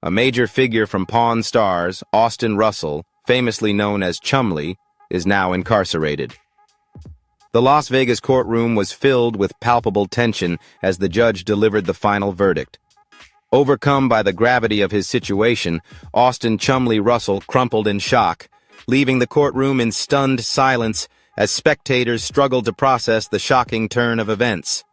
A major figure from Pawn Stars, Austin Russell, famously known as Chumlee, is now incarcerated. The Las Vegas courtroom was filled with palpable tension as the judge delivered the final verdict. Overcome by the gravity of his situation, Austin Chumlee Russell crumpled in shock, leaving the courtroom in stunned silence as spectators struggled to process the shocking turn of events.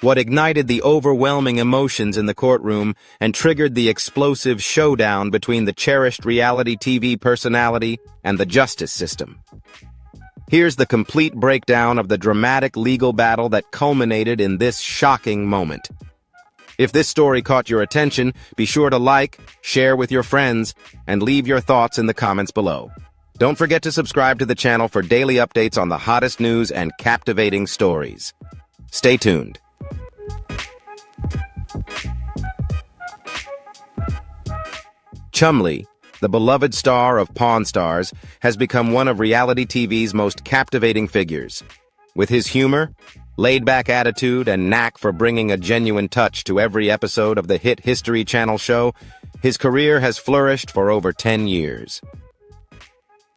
What ignited the overwhelming emotions in the courtroom and triggered the explosive showdown between the cherished reality TV personality and the justice system. Here's the complete breakdown of the dramatic legal battle that culminated in this shocking moment. If this story caught your attention, be sure to like, share with your friends, and leave your thoughts in the comments below. Don't forget to subscribe to the channel for daily updates on the hottest news and captivating stories. Stay tuned. Chumlee, the beloved star of Pawn Stars, has become one of reality TV's most captivating figures. With his humor, laid-back attitude, and knack for bringing a genuine touch to every episode of the hit History Channel show, his career has flourished for over 10 years.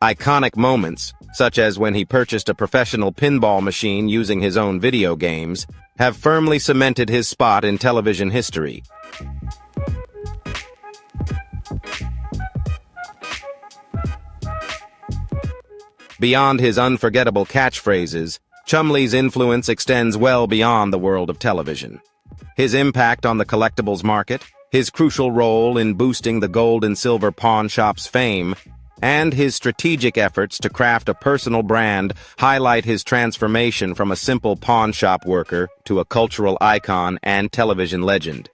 Iconic moments, such as when he purchased a professional pinball machine using his own video games, have firmly cemented his spot in television history. Beyond his unforgettable catchphrases, Chumlee's influence extends well beyond the world of television. His impact on the collectibles market, his crucial role in boosting the gold and silver pawn shop's fame, and his strategic efforts to craft a personal brand highlight his transformation from a simple pawn shop worker to a cultural icon and television legend.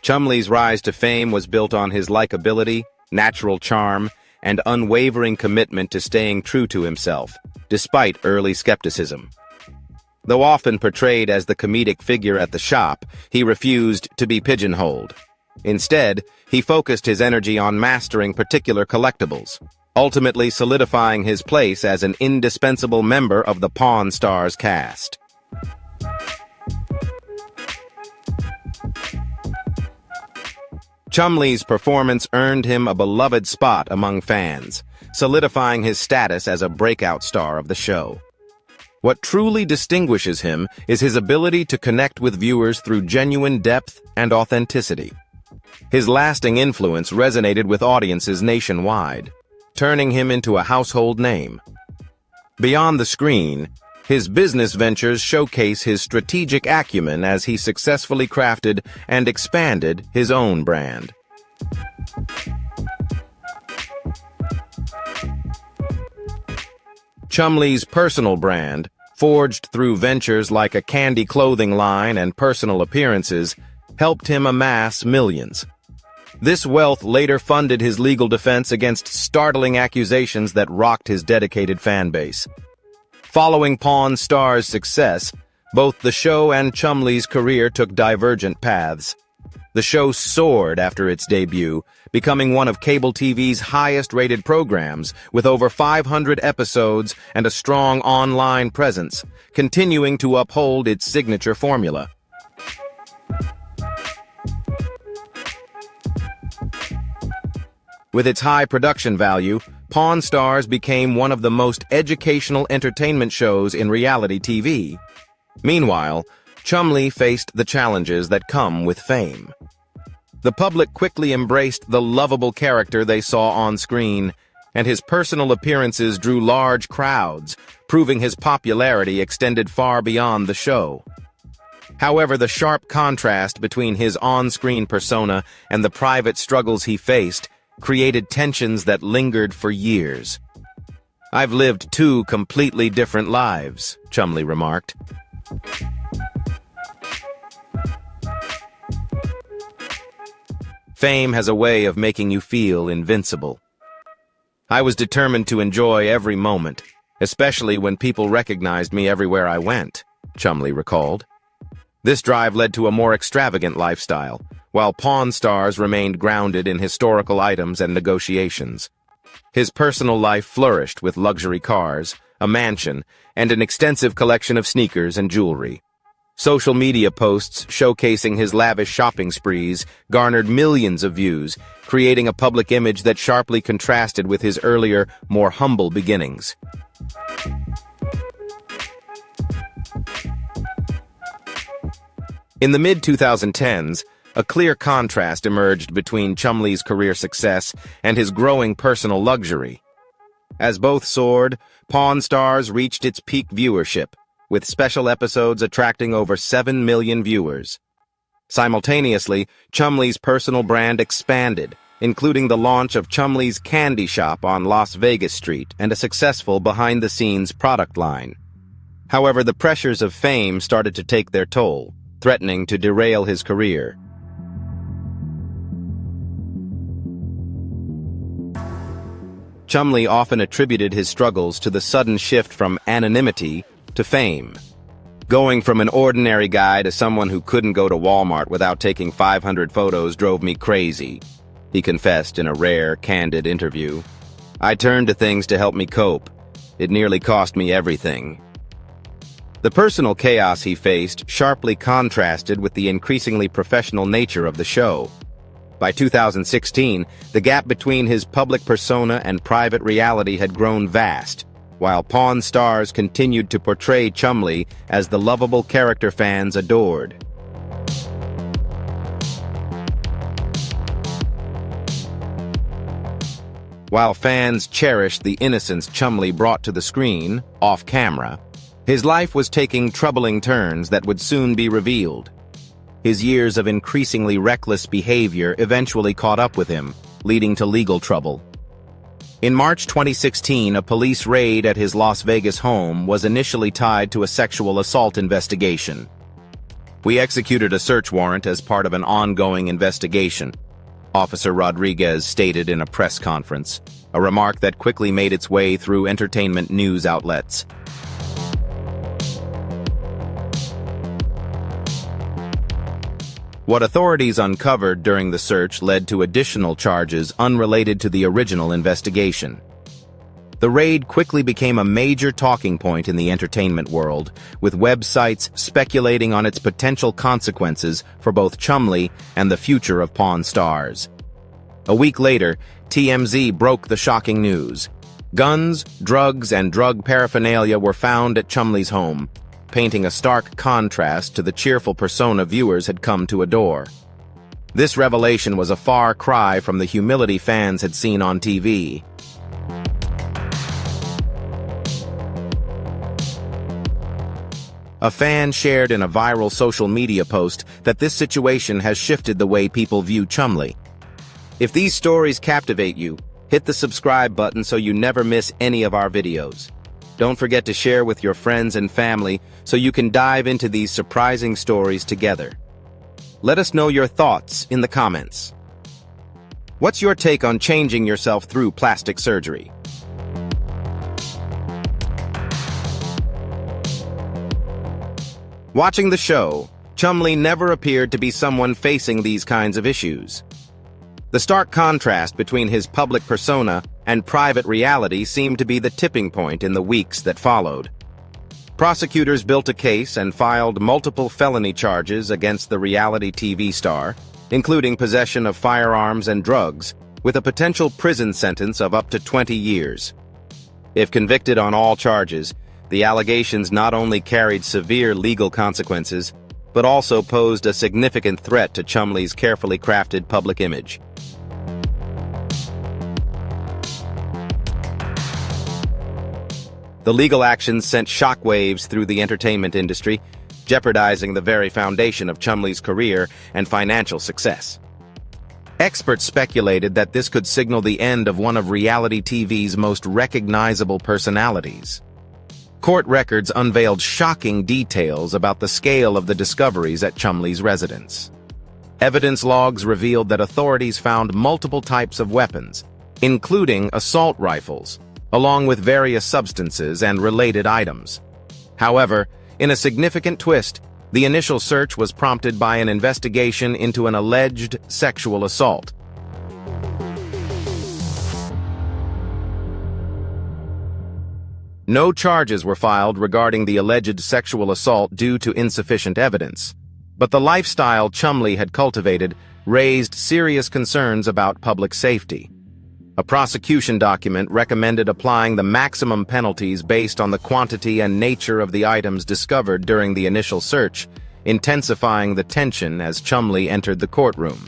Chumlee's rise to fame was built on his likability, natural charm, and unwavering commitment to staying true to himself, despite early skepticism. Though often portrayed as the comedic figure at the shop, he refused to be pigeonholed. Instead, he focused his energy on mastering particular collectibles, ultimately solidifying his place as an indispensable member of the Pawn Stars cast. Chumlee's performance earned him a beloved spot among fans, solidifying his status as a breakout star of the show. What truly distinguishes him is his ability to connect with viewers through genuine depth and authenticity. His lasting influence resonated with audiences nationwide, turning him into a household name. Beyond the screen, his business ventures showcase his strategic acumen as he successfully crafted and expanded his own brand. Chumlee's personal brand, forged through ventures like a candy clothing line and personal appearances, helped him amass millions. This wealth later funded his legal defense against startling accusations that rocked his dedicated fan base. Following Pawn Stars' success, both the show and Chumlee's career took divergent paths. The show soared after its debut, becoming one of cable TV's highest-rated programs, with over 500 episodes and a strong online presence, continuing to uphold its signature formula. With its high production value, Pawn Stars became one of the most educational entertainment shows in reality TV. Meanwhile, Chumlee faced the challenges that come with fame. The public quickly embraced the lovable character they saw on screen, and his personal appearances drew large crowds, proving his popularity extended far beyond the show. However, the sharp contrast between his on-screen persona and the private struggles he faced created tensions that lingered for years. "I've lived two completely different lives," Chumlee remarked. Fame has a way of making you feel invincible. "I was determined to enjoy every moment, especially when people recognized me everywhere I went," Chumlee recalled. This drive led to a more extravagant lifestyle, while Pawn Stars remained grounded in historical items and negotiations. His personal life flourished with luxury cars, a mansion, and an extensive collection of sneakers and jewelry. Social media posts showcasing his lavish shopping sprees garnered millions of views, creating a public image that sharply contrasted with his earlier, more humble beginnings. In the mid-2010s, a clear contrast emerged between Chumlee's career success and his growing personal luxury. As both soared, Pawn Stars reached its peak viewership, with special episodes attracting over 7 million viewers. Simultaneously, Chumlee's personal brand expanded, including the launch of Chumlee's Candy Shop on Las Vegas Street and a successful behind-the-scenes product line. However, the pressures of fame started to take their toll, threatening to derail his career. Chumlee often attributed his struggles to the sudden shift from anonymity to fame. Going from an ordinary guy to someone who couldn't go to Walmart without taking 500 photos drove me crazy, he confessed in a rare, candid interview. I turned to things to help me cope. It nearly cost me everything. The personal chaos he faced sharply contrasted with the increasingly professional nature of the show. By 2016, the gap between his public persona and private reality had grown vast, while Pawn Stars continued to portray Chumlee as the lovable character fans adored. While fans cherished the innocence Chumlee brought to the screen, off-camera, his life was taking troubling turns that would soon be revealed. His years of increasingly reckless behavior eventually caught up with him, leading to legal trouble. In March 2016, a police raid at his Las Vegas home was initially tied to a sexual assault investigation. "We executed a search warrant as part of an ongoing investigation," Officer Rodriguez stated in a press conference, a remark that quickly made its way through entertainment news outlets. What authorities uncovered during the search led to additional charges unrelated to the original investigation. The raid quickly became a major talking point in the entertainment world, with websites speculating on its potential consequences for both Chumlee and the future of Pawn Stars. A week later, TMZ broke the shocking news. Guns, drugs, and drug paraphernalia were found at Chumlee's home, painting a stark contrast to the cheerful persona viewers had come to adore. This revelation was a far cry from the humility fans had seen on TV. A fan shared in a viral social media post that this situation has shifted the way people view Chumlee. If these stories captivate you, hit the subscribe button so you never miss any of our videos. Don't forget to share with your friends and family so you can dive into these surprising stories together. Let us know your thoughts in the comments. What's your take on changing yourself through plastic surgery? Watching the show, Chumlee never appeared to be someone facing these kinds of issues. The stark contrast between his public persona and private reality seemed to be the tipping point in the weeks that followed. Prosecutors built a case and filed multiple felony charges against the reality TV star, including possession of firearms and drugs, with a potential prison sentence of up to 20 years. If convicted on all charges, the allegations not only carried severe legal consequences, but also posed a significant threat to Chumlee's carefully crafted public image. The legal actions sent shockwaves through the entertainment industry, jeopardizing the very foundation of Chumlee's career and financial success. Experts speculated that this could signal the end of one of reality TV's most recognizable personalities. Court records unveiled shocking details about the scale of the discoveries at Chumlee's residence. Evidence logs revealed that authorities found multiple types of weapons, including assault rifles, along with various substances and related items. However, in a significant twist, the initial search was prompted by an investigation into an alleged sexual assault. No charges were filed regarding the alleged sexual assault due to insufficient evidence, but the lifestyle Chumlee had cultivated raised serious concerns about public safety. A prosecution document recommended applying the maximum penalties based on the quantity and nature of the items discovered during the initial search, intensifying the tension as Chumlee entered the courtroom.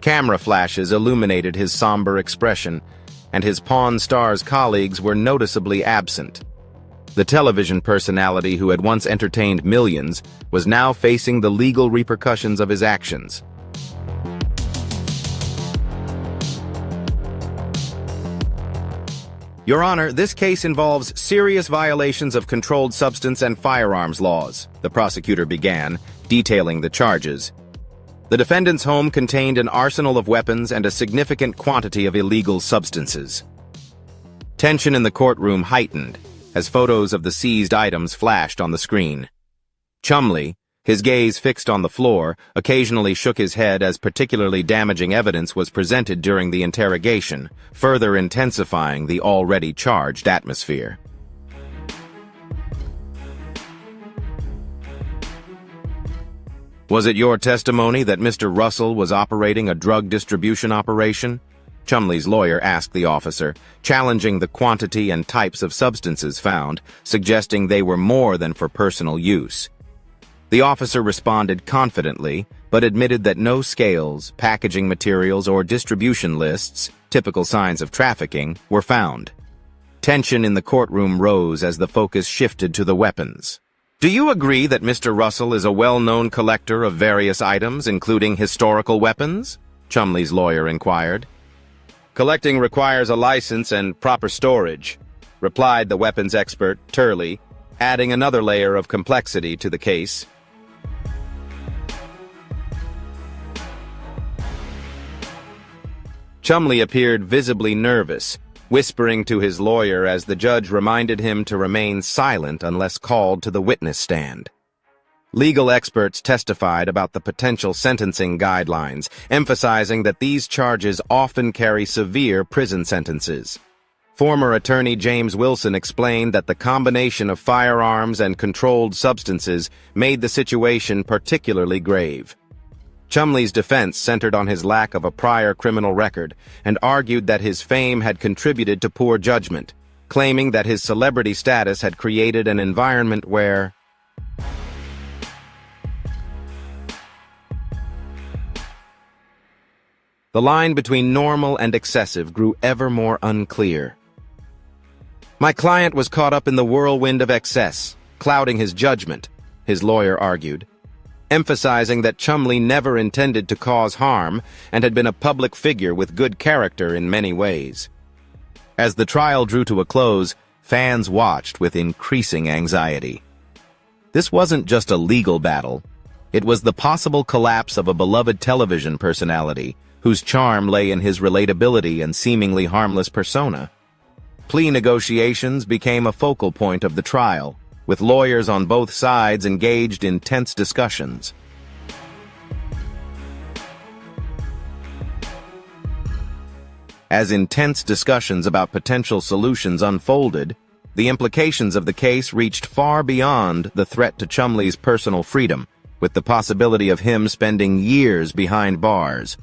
Camera flashes illuminated his somber expression, and his Pawn Stars colleagues were noticeably absent. The television personality who had once entertained millions was now facing the legal repercussions of his actions. Your Honor, this case involves serious violations of controlled substance and firearms laws, the prosecutor began, detailing the charges. The defendant's home contained an arsenal of weapons and a significant quantity of illegal substances. Tension in the courtroom heightened as photos of the seized items flashed on the screen. Chumlee, his gaze fixed on the floor, occasionally shook his head as particularly damaging evidence was presented during the interrogation, further intensifying the already charged atmosphere. Was it your testimony that Mr. Russell was operating a drug distribution operation? Chumlee's lawyer asked the officer, challenging the quantity and types of substances found, suggesting they were more than for personal use. The officer responded confidently, but admitted that no scales, packaging materials, or distribution lists, typical signs of trafficking, were found. Tension in the courtroom rose as the focus shifted to the weapons. Do you agree that Mr. Russell is a well-known collector of various items, including historical weapons? Chumlee's lawyer inquired. Collecting requires a license and proper storage, replied the weapons expert, Turley, adding another layer of complexity to the case. Chumlee appeared visibly nervous, whispering to his lawyer as the judge reminded him to remain silent unless called to the witness stand. Legal experts testified about the potential sentencing guidelines, emphasizing that these charges often carry severe prison sentences. Former attorney James Wilson explained that the combination of firearms and controlled substances made the situation particularly grave. Chumlee's defense centered on his lack of a prior criminal record and argued that his fame had contributed to poor judgment, claiming that his celebrity status had created an environment where the line between normal and excessive grew ever more unclear. My client was caught up in the whirlwind of excess, clouding his judgment, his lawyer argued, emphasizing that Chumlee never intended to cause harm and had been a public figure with good character in many ways. As the trial drew to a close, fans watched with increasing anxiety. This wasn't just a legal battle. It was the possible collapse of a beloved television personality whose charm lay in his relatability and seemingly harmless persona. Plea negotiations became a focal point of the trial, with lawyers on both sides engaged in tense discussions. As intense discussions about potential solutions unfolded, the implications of the case reached far beyond the threat to Chumlee's personal freedom, with the possibility of him spending years behind bars.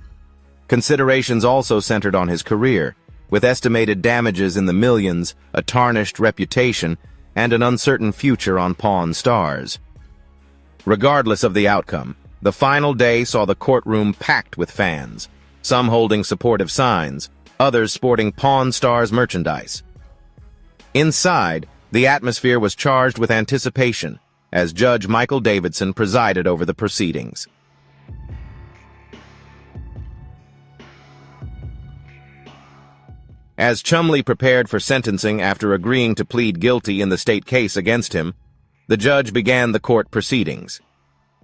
Considerations also centered on his career, with estimated damages in the millions, a tarnished reputation, and an uncertain future on Pawn Stars. Regardless of the outcome, the final day saw the courtroom packed with fans, some holding supportive signs, others sporting Pawn Stars merchandise. Inside, the atmosphere was charged with anticipation, as Judge Michael Davidson presided over the proceedings. As Chumlee prepared for sentencing after agreeing to plead guilty in the state case against him, the judge began the court proceedings.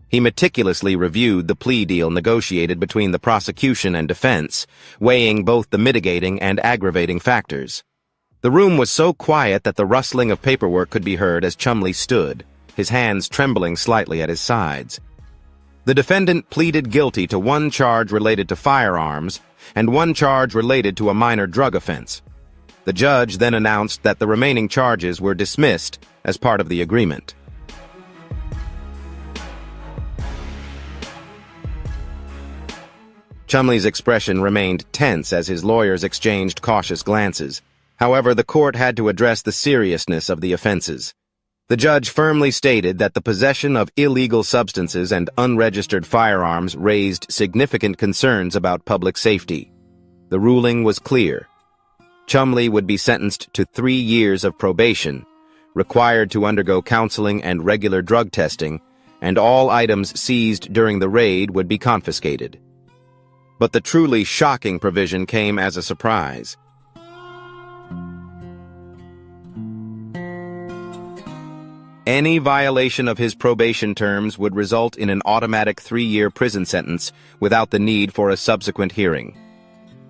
He meticulously reviewed the plea deal negotiated between the prosecution and defense, weighing both the mitigating and aggravating factors. The room was so quiet that the rustling of paperwork could be heard as Chumlee stood, his hands trembling slightly at his sides. The defendant pleaded guilty to one charge related to firearms and one charge related to a minor drug offense. The judge then announced that the remaining charges were dismissed as part of the agreement. Chumlee's expression remained tense as his lawyers exchanged cautious glances. However, the court had to address the seriousness of the offenses. The judge firmly stated that the possession of illegal substances and unregistered firearms raised significant concerns about public safety. The ruling was clear. Chumlee would be sentenced to 3 years of probation, required to undergo counseling and regular drug testing, and all items seized during the raid would be confiscated. But the truly shocking provision came as a surprise. Any violation of his probation terms would result in an automatic 3-year prison sentence without the need for a subsequent hearing.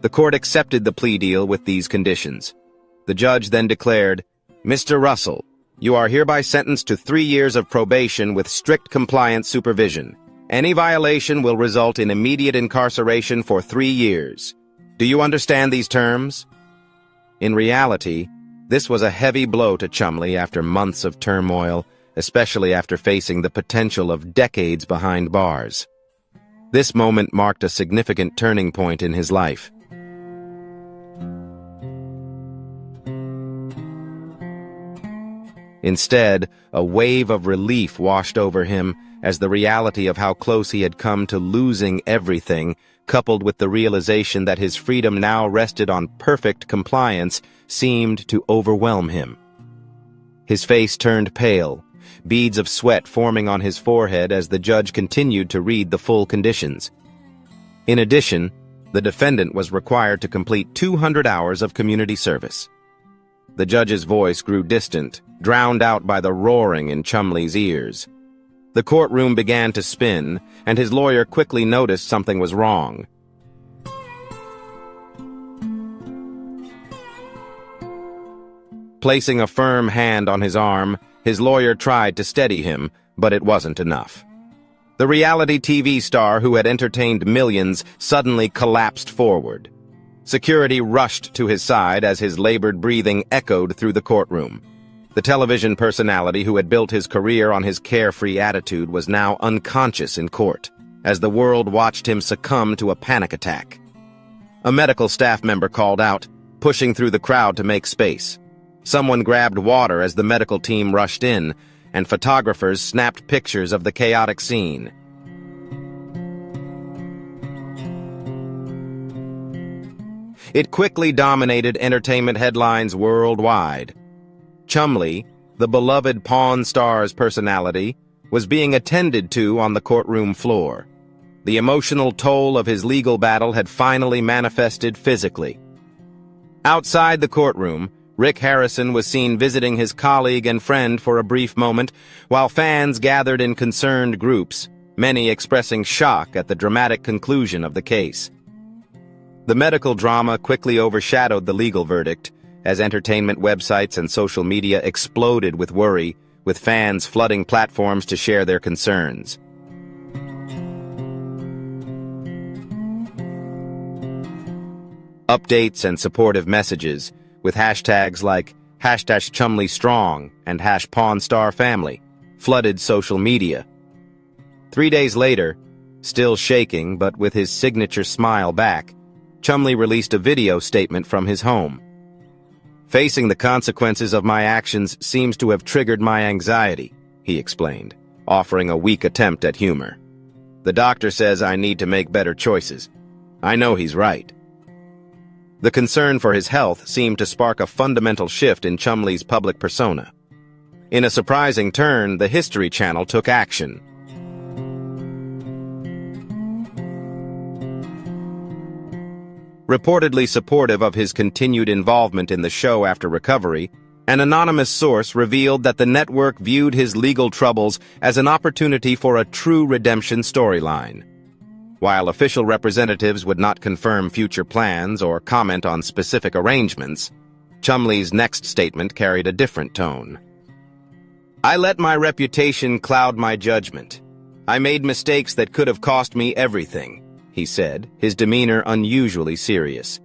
The court accepted the plea deal with these conditions. The judge then declared, "Mr. Russell, you are hereby sentenced to 3 years of probation with strict compliance supervision. Any violation will result in immediate incarceration for 3 years. Do you understand these terms?" In reality, this was a heavy blow to Chumlee after months of turmoil, especially after facing the potential of decades behind bars. This moment marked a significant turning point in his life. Instead, a wave of relief washed over him as the reality of how close he had come to losing everything, coupled with the realization that his freedom now rested on perfect compliance, seemed to overwhelm him. His face turned pale, beads of sweat forming on his forehead as the judge continued to read the full conditions. In addition, the defendant was required to complete 200 hours of community service. The judge's voice grew distant, drowned out by the roaring in Chumlee's ears. The courtroom began to spin, and his lawyer quickly noticed something was wrong. Placing a firm hand on his arm, his lawyer tried to steady him, but it wasn't enough. The reality TV star who had entertained millions suddenly collapsed forward. Security rushed to his side as his labored breathing echoed through the courtroom. The television personality who had built his career on his carefree attitude was now unconscious in court, as the world watched him succumb to a panic attack. A medical staff member called out, pushing through the crowd to make space. Someone grabbed water as the medical team rushed in, and photographers snapped pictures of the chaotic scene. It quickly dominated entertainment headlines worldwide. Chumlee, the beloved Pawn Stars personality, was being attended to on the courtroom floor. The emotional toll of his legal battle had finally manifested physically. Outside the courtroom, Rick Harrison was seen visiting his colleague and friend for a brief moment, while fans gathered in concerned groups, many expressing shock at the dramatic conclusion of the case. The medical drama quickly overshadowed the legal verdict, as entertainment websites and social media exploded with worry, with fans flooding platforms to share their concerns. Updates and supportive messages, with hashtags like #ChumleeStrong and #PawnStarFamily, flooded social media. 3 days later, still shaking but with his signature smile back, Chumlee released a video statement from his home. "Facing the consequences of my actions seems to have triggered my anxiety," he explained, offering a weak attempt at humor. "The doctor says I need to make better choices. I know he's right." The concern for his health seemed to spark a fundamental shift in Chumlee's public persona. In a surprising turn, the History Channel took action. Reportedly supportive of his continued involvement in the show after recovery, an anonymous source revealed that the network viewed his legal troubles as an opportunity for a true redemption storyline. While official representatives would not confirm future plans or comment on specific arrangements, Chumlee's next statement carried a different tone. "I let my reputation cloud my judgment. I made mistakes that could have cost me everything," he said, his demeanor unusually serious.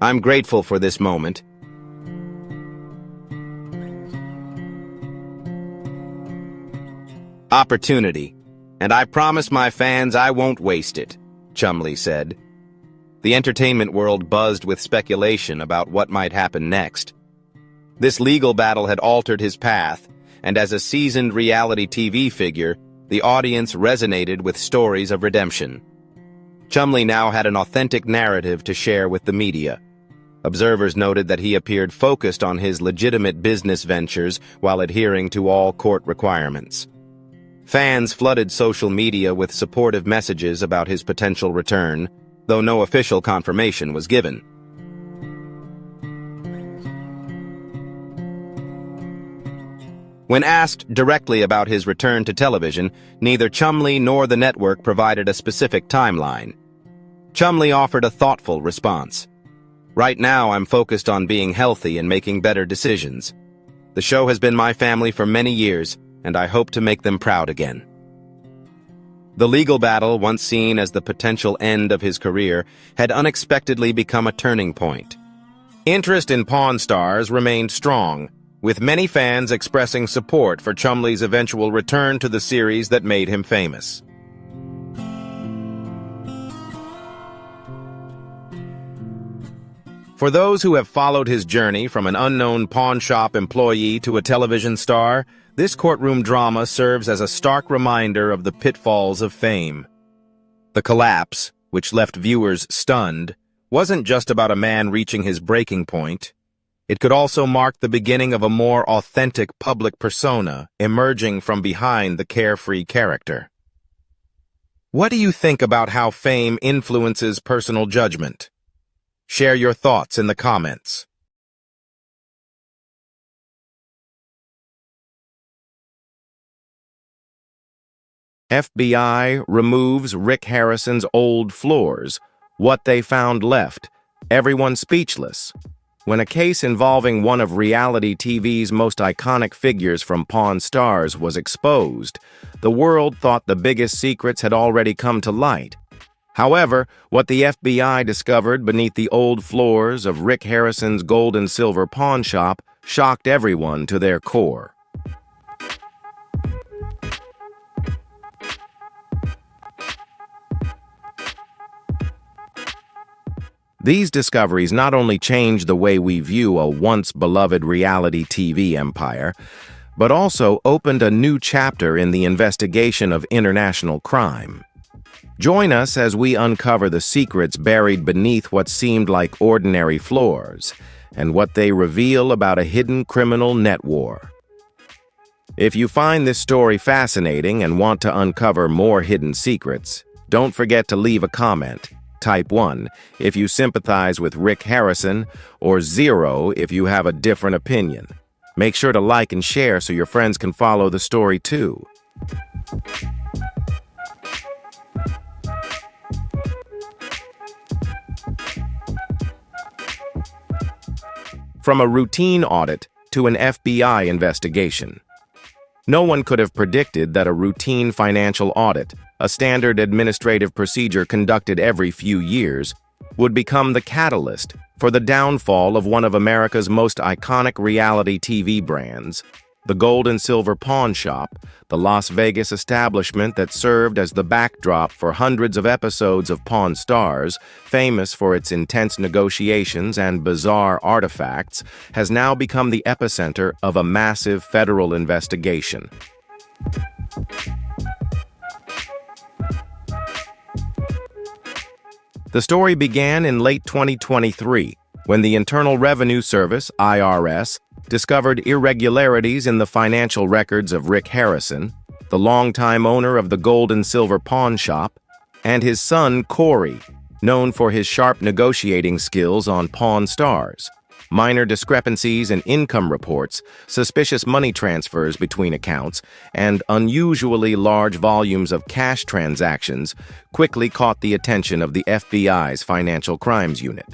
"I'm grateful for this moment." Opportunity. And I promise my fans I won't waste it, Chumlee said. The entertainment world buzzed with speculation about what might happen next. This legal battle had altered his path, and as a seasoned reality TV figure, the audience resonated with stories of redemption. Chumlee now had an authentic narrative to share with the media. Observers noted that he appeared focused on his legitimate business ventures while adhering to all court requirements. Fans flooded social media with supportive messages about his potential return, though no official confirmation was given. When asked directly about his return to television, neither Chumlee nor the network provided a specific timeline. Chumlee offered a thoughtful response. "Right now, I'm focused on being healthy and making better decisions. The show has been my family for many years, and I hope to make them proud again." The legal battle, once seen as the potential end of his career, had unexpectedly become a turning point. Interest in Pawn Stars remained strong, with many fans expressing support for Chumlee's eventual return to the series that made him famous. For those who have followed his journey from an unknown pawn shop employee to a television star, this courtroom drama serves as a stark reminder of the pitfalls of fame. The collapse, which left viewers stunned, wasn't just about a man reaching his breaking point. It could also mark the beginning of a more authentic public persona emerging from behind the carefree character. What do you think about how fame influences personal judgment? Share your thoughts in the comments. FBI removes Rick Harrison's old floors. What they found left. Everyone speechless. When a case involving one of reality TV's most iconic figures from Pawn Stars was exposed, the world thought the biggest secrets had already come to light. However, what the FBI discovered beneath the old floors of Rick Harrison's gold and silver pawn shop shocked everyone to their core. These discoveries not only changed the way we view a once-beloved reality TV empire, but also opened a new chapter in the investigation of international crime. Join us as we uncover the secrets buried beneath what seemed like ordinary floors, and what they reveal about a hidden criminal net war. If you find this story fascinating and want to uncover more hidden secrets, don't forget to leave a comment. Type 1 if you sympathize with Rick Harrison, or 0 if you have a different opinion. Make sure to like and share so your friends can follow the story too. From a routine audit to an FBI investigation. No one could have predicted that a routine financial audit, a standard administrative procedure conducted every few years, would become the catalyst for the downfall of one of America's most iconic reality TV brands, the gold and silver pawn shop, the Las Vegas establishment that served as the backdrop for hundreds of episodes of Pawn Stars, famous for its intense negotiations and bizarre artifacts, has now become the epicenter of a massive federal investigation. The story began in late 2023, when the Internal Revenue Service, IRS, discovered irregularities in the financial records of Rick Harrison, the longtime owner of the gold and silver pawn shop, and his son, Corey, known for his sharp negotiating skills on Pawn Stars. Minor discrepancies in income reports, suspicious money transfers between accounts, and unusually large volumes of cash transactions quickly caught the attention of the FBI's Financial Crimes Unit.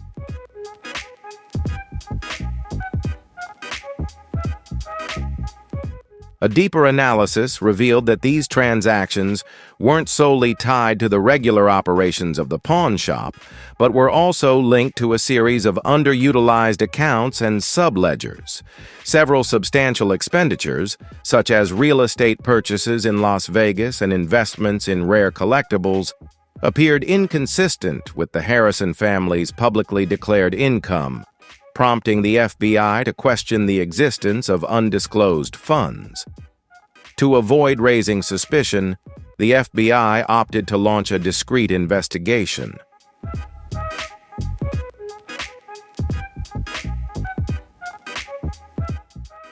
A deeper analysis revealed that these transactions weren't solely tied to the regular operations of the pawn shop, but were also linked to a series of underutilized accounts and subledgers. Several substantial expenditures, such as real estate purchases in Las Vegas and investments in rare collectibles, appeared inconsistent with the Harrison family's publicly declared income, prompting the FBI to question the existence of undisclosed funds. To avoid raising suspicion, the FBI opted to launch a discreet investigation.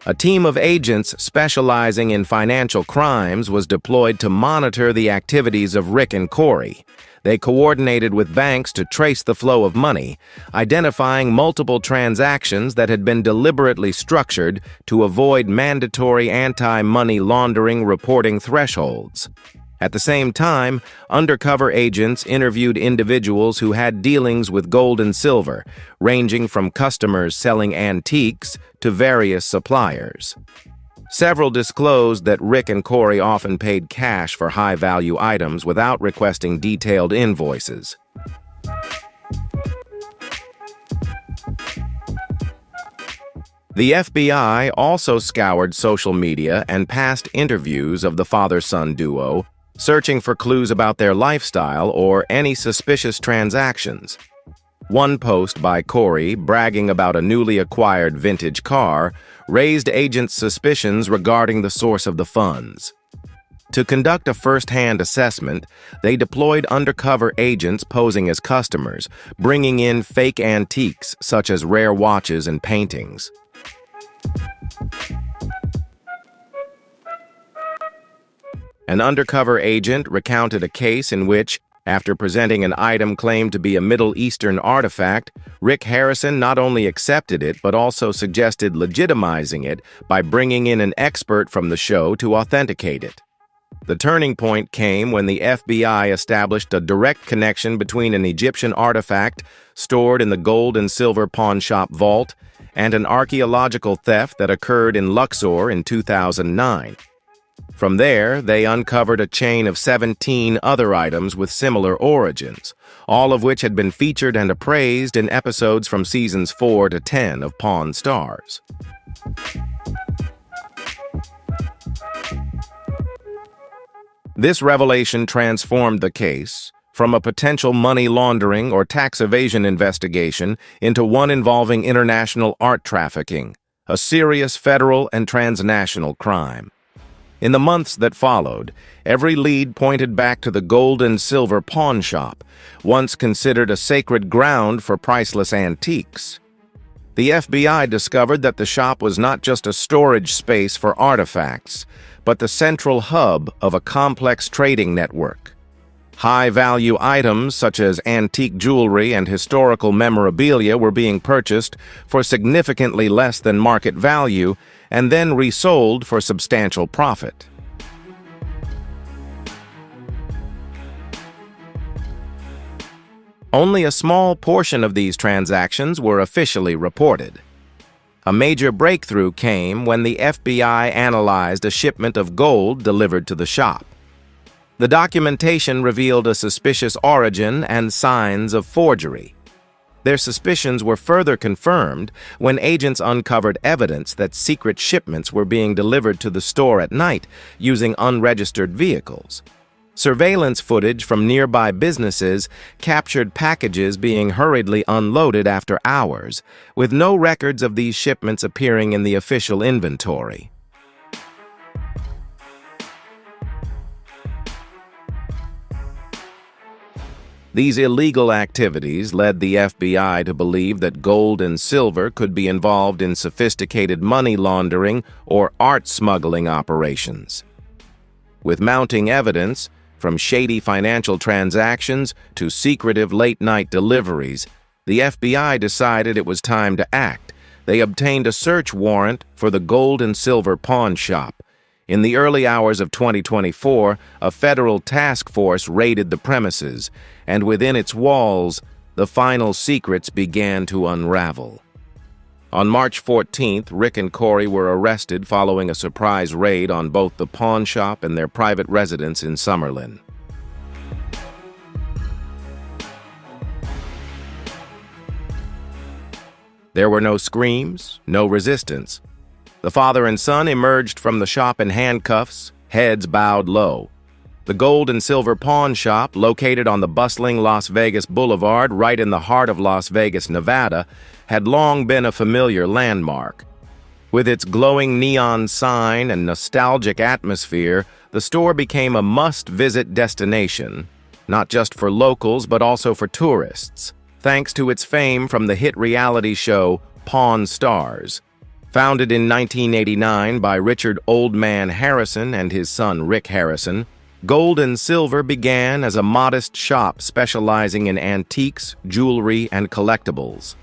A team of agents specializing in financial crimes was deployed to monitor the activities of Rick and Corey. They coordinated with banks to trace the flow of money, identifying multiple transactions that had been deliberately structured to avoid mandatory anti-money laundering reporting thresholds. At the same time, undercover agents interviewed individuals who had dealings with gold and silver, ranging from customers selling antiques to various suppliers. Several disclosed that Rick and Corey often paid cash for high-value items without requesting detailed invoices. The FBI also scoured social media and past interviews of the father-son duo, searching for clues about their lifestyle or any suspicious transactions. One post by Corey bragging about a newly acquired vintage car raised agents' suspicions regarding the source of the funds. To conduct a first-hand assessment, they deployed undercover agents posing as customers, bringing in fake antiques such as rare watches and paintings. An undercover agent recounted a case in which, after presenting an item claimed to be a Middle Eastern artifact, Rick Harrison not only accepted it but also suggested legitimizing it by bringing in an expert from the show to authenticate it. The turning point came when the FBI established a direct connection between an Egyptian artifact stored in the gold and silver pawn shop vault and an archaeological theft that occurred in Luxor in 2009. From there, they uncovered a chain of 17 other items with similar origins, all of which had been featured and appraised in episodes from seasons 4 to 10 of Pawn Stars. This revelation transformed the case from a potential money laundering or tax evasion investigation into one involving international art trafficking, a serious federal and transnational crime. In the months that followed, every lead pointed back to the gold and silver pawn shop, once considered a sacred ground for priceless antiques. The FBI discovered that the shop was not just a storage space for artifacts, but the central hub of a complex trading network. High-value items such as antique jewelry and historical memorabilia were being purchased for significantly less than market value and then resold for substantial profit. Only a small portion of these transactions were officially reported. A major breakthrough came when the FBI analyzed a shipment of gold delivered to the shop. The documentation revealed a suspicious origin and signs of forgery. Their suspicions were further confirmed when agents uncovered evidence that secret shipments were being delivered to the store at night using unregistered vehicles. Surveillance footage from nearby businesses captured packages being hurriedly unloaded after hours, with no records of these shipments appearing in the official inventory. These illegal activities led the FBI to believe that gold and silver could be involved in sophisticated money laundering or art smuggling operations. With mounting evidence, from shady financial transactions to secretive late-night deliveries, the FBI decided it was time to act. They obtained a search warrant for the gold and silver pawn shop. In the early hours of 2024, a federal task force raided the premises, and within its walls, the final secrets began to unravel. On March 14th, Rick and Corey were arrested following a surprise raid on both the pawn shop and their private residence in Summerlin. There were no screams, no resistance. The father and son emerged from the shop in handcuffs, heads bowed low. The gold and silver pawn shop, located on the bustling Las Vegas Boulevard right in the heart of Las Vegas, Nevada, had long been a familiar landmark. With its glowing neon sign and nostalgic atmosphere, the store became a must-visit destination, not just for locals but also for tourists, thanks to its fame from the hit reality show Pawn Stars. Founded in 1989 by Richard Old Man Harrison and his son Rick Harrison, Gold and Silver began as a modest shop specializing in antiques, jewelry, and collectibles.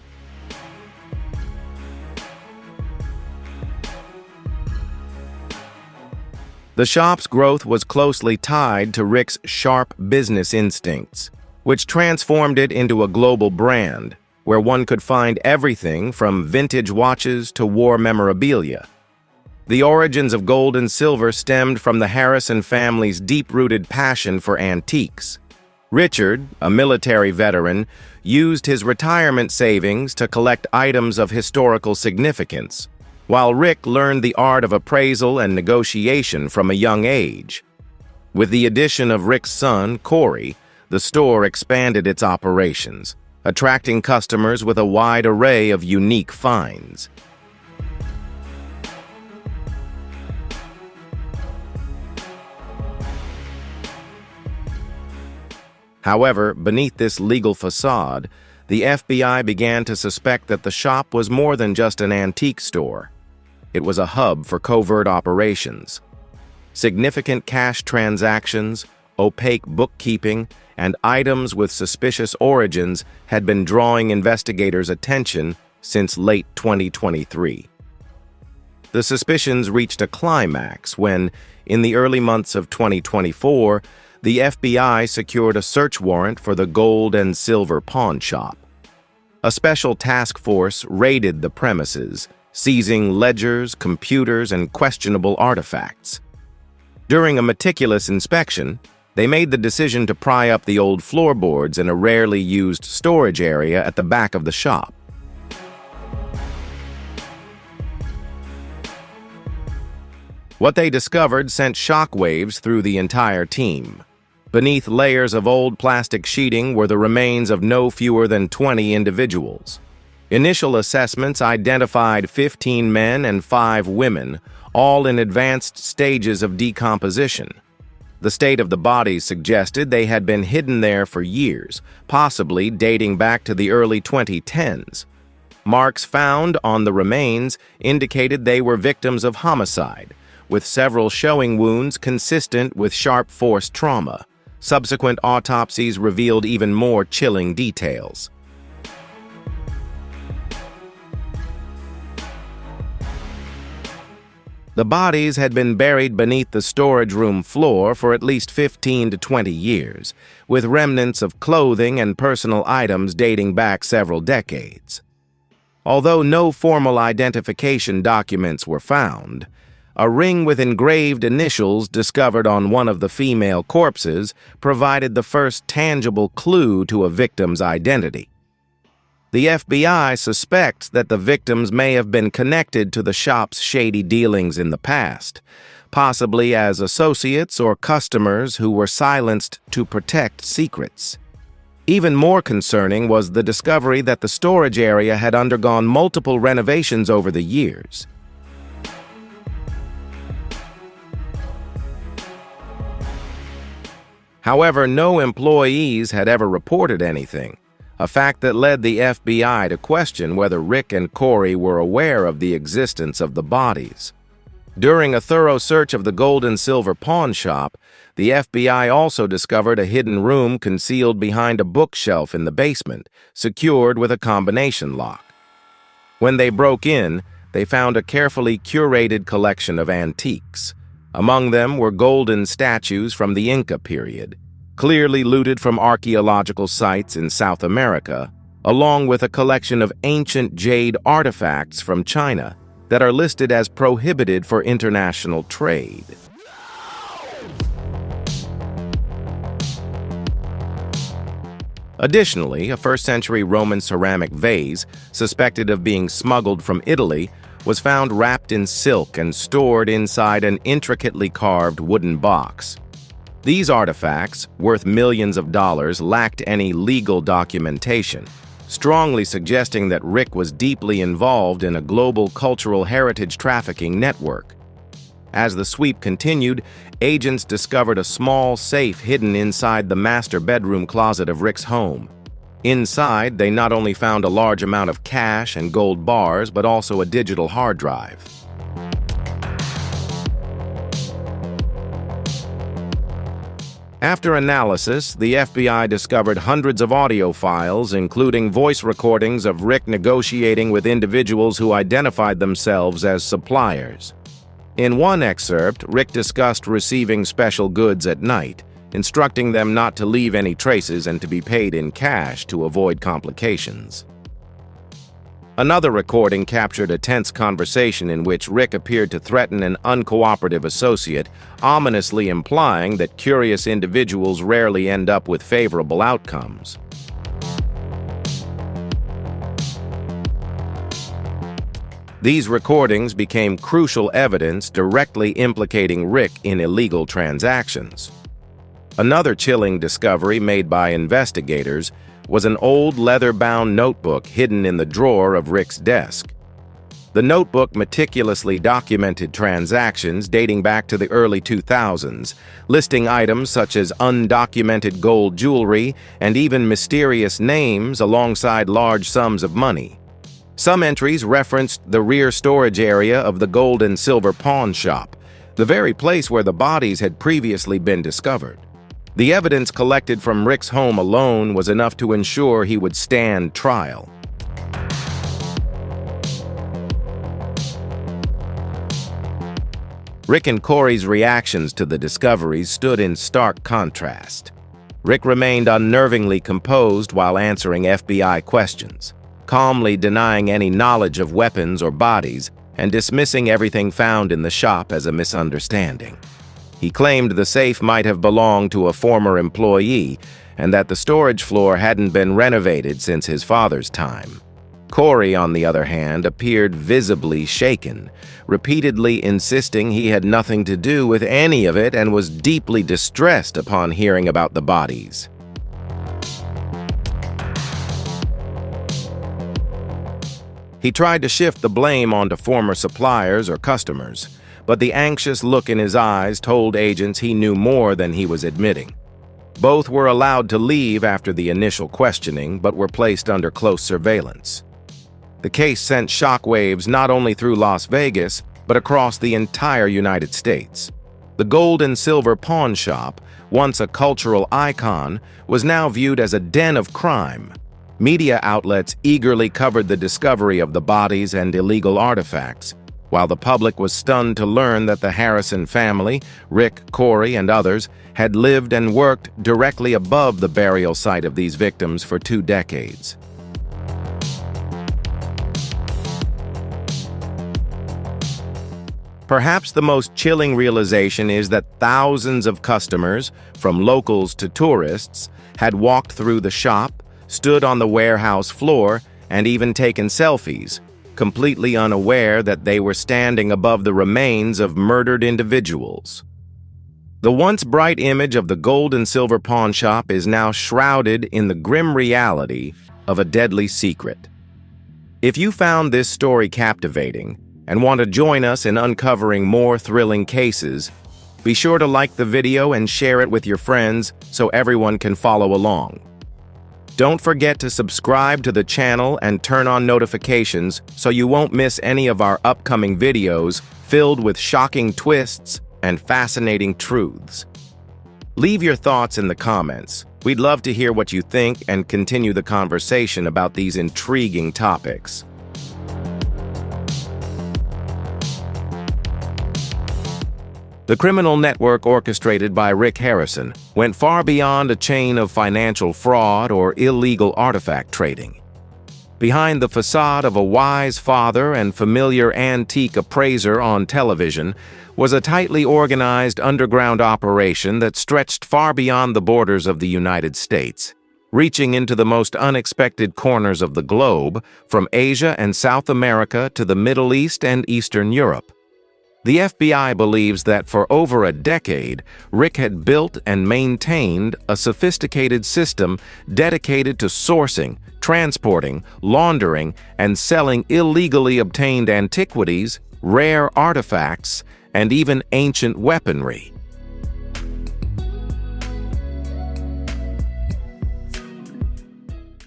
The shop's growth was closely tied to Rick's sharp business instincts, which transformed it into a global brand, where one could find everything from vintage watches to war memorabilia. The origins of Gold and Silver stemmed from the Harrison family's deep-rooted passion for antiques. Richard, a military veteran, used his retirement savings to collect items of historical significance, while Rick learned the art of appraisal and negotiation from a young age. With the addition of Rick's son, Corey, the store expanded its operations, attracting customers with a wide array of unique finds. However, beneath this legal facade, the FBI began to suspect that the shop was more than just an antique store. It was a hub for covert operations. Significant cash transactions, opaque bookkeeping, and items with suspicious origins had been drawing investigators' attention since late 2023. The suspicions reached a climax when, in the early months of 2024, the FBI secured a search warrant for the Gold and Silver pawn shop. A special task force raided the premises, seizing ledgers, computers, and questionable artifacts. During a meticulous inspection, they made the decision to pry up the old floorboards in a rarely used storage area at the back of the shop. What they discovered sent shockwaves through the entire team. Beneath layers of old plastic sheeting were the remains of no fewer than 20 individuals. Initial assessments identified 15 men and 5 women, all in advanced stages of decomposition. The state of the bodies suggested they had been hidden there for years, possibly dating back to the early 2010s. Marks found on the remains indicated they were victims of homicide, with several showing wounds consistent with sharp force trauma. Subsequent autopsies revealed even more chilling details. The bodies had been buried beneath the storage room floor for at least 15 to 20 years, with remnants of clothing and personal items dating back several decades. Although no formal identification documents were found, a ring with engraved initials discovered on one of the female corpses provided the first tangible clue to a victim's identity. The FBI suspects that the victims may have been connected to the shop's shady dealings in the past, possibly as associates or customers who were silenced to protect secrets. Even more concerning was the discovery that the storage area had undergone multiple renovations over the years. However, no employees had ever reported anything, a fact that led the FBI to question whether Rick and Corey were aware of the existence of the bodies. During a thorough search of the Gold and Silver pawn shop, the FBI also discovered a hidden room concealed behind a bookshelf in the basement, secured with a combination lock. When they broke in, they found a carefully curated collection of antiques. Among them were golden statues from the Inca period, clearly looted from archaeological sites in South America, along with a collection of ancient jade artifacts from China that are listed as prohibited for international trade. Additionally, a 1st-century Roman ceramic vase, suspected of being smuggled from Italy, was found wrapped in silk and stored inside an intricately carved wooden box. These artifacts, worth millions of dollars, lacked any legal documentation, strongly suggesting that Rick was deeply involved in a global cultural heritage trafficking network. As the sweep continued, agents discovered a small safe hidden inside the master bedroom closet of Rick's home. Inside, they not only found a large amount of cash and gold bars, but also a digital hard drive. After analysis, the FBI discovered hundreds of audio files, including voice recordings of Rick negotiating with individuals who identified themselves as suppliers. In one excerpt, Rick discussed receiving special goods at night, instructing them not to leave any traces and to be paid in cash to avoid complications. Another recording captured a tense conversation in which Rick appeared to threaten an uncooperative associate, ominously implying that curious individuals rarely end up with favorable outcomes. These recordings became crucial evidence directly implicating Rick in illegal transactions. Another chilling discovery made by investigators was an old leather-bound notebook hidden in the drawer of Rick's desk. The notebook meticulously documented transactions dating back to the early 2000s, listing items such as undocumented gold jewelry and even mysterious names alongside large sums of money. Some entries referenced the rear storage area of the gold and silver pawn shop, the very place where the bodies had previously been discovered. The evidence collected from Rick's home alone was enough to ensure he would stand trial. Rick and Corey's reactions to the discoveries stood in stark contrast. Rick remained unnervingly composed while answering FBI questions, calmly denying any knowledge of weapons or bodies and dismissing everything found in the shop as a misunderstanding. He claimed the safe might have belonged to a former employee and that the storage floor hadn't been renovated since his father's time. Corey, on the other hand, appeared visibly shaken, repeatedly insisting he had nothing to do with any of it and was deeply distressed upon hearing about the bodies. He tried to shift the blame onto former suppliers or customers, but the anxious look in his eyes told agents he knew more than he was admitting. Both were allowed to leave after the initial questioning, but were placed under close surveillance. The case sent shockwaves not only through Las Vegas, but across the entire United States. The gold and silver pawn shop, once a cultural icon, was now viewed as a den of crime. Media outlets eagerly covered the discovery of the bodies and illegal artifacts, while the public was stunned to learn that the Harrison family, Rick, Corey, and others, had lived and worked directly above the burial site of these victims for 2 decades. Perhaps the most chilling realization is that thousands of customers, from locals to tourists, had walked through the shop, stood on the warehouse floor, and even taken selfies, completely unaware that they were standing above the remains of murdered individuals. The once bright image of the gold and silver pawn shop is now shrouded in the grim reality of a deadly secret. If you found this story captivating and want to join us in uncovering more thrilling cases, be sure to like the video and share it with your friends so everyone can follow along. Don't forget to subscribe to the channel and turn on notifications so you won't miss any of our upcoming videos filled with shocking twists and fascinating truths. Leave your thoughts in the comments. We'd love to hear what you think and continue the conversation about these intriguing topics. The criminal network orchestrated by Rick Harrison went far beyond a chain of financial fraud or illegal artifact trading. Behind the facade of a wise father and familiar antique appraiser on television was a tightly organized underground operation that stretched far beyond the borders of the United States, reaching into the most unexpected corners of the globe, from Asia and South America to the Middle East and Eastern Europe. The FBI believes that for over a decade, Rick had built and maintained a sophisticated system dedicated to sourcing, transporting, laundering, and selling illegally obtained antiquities, rare artifacts, and even ancient weaponry.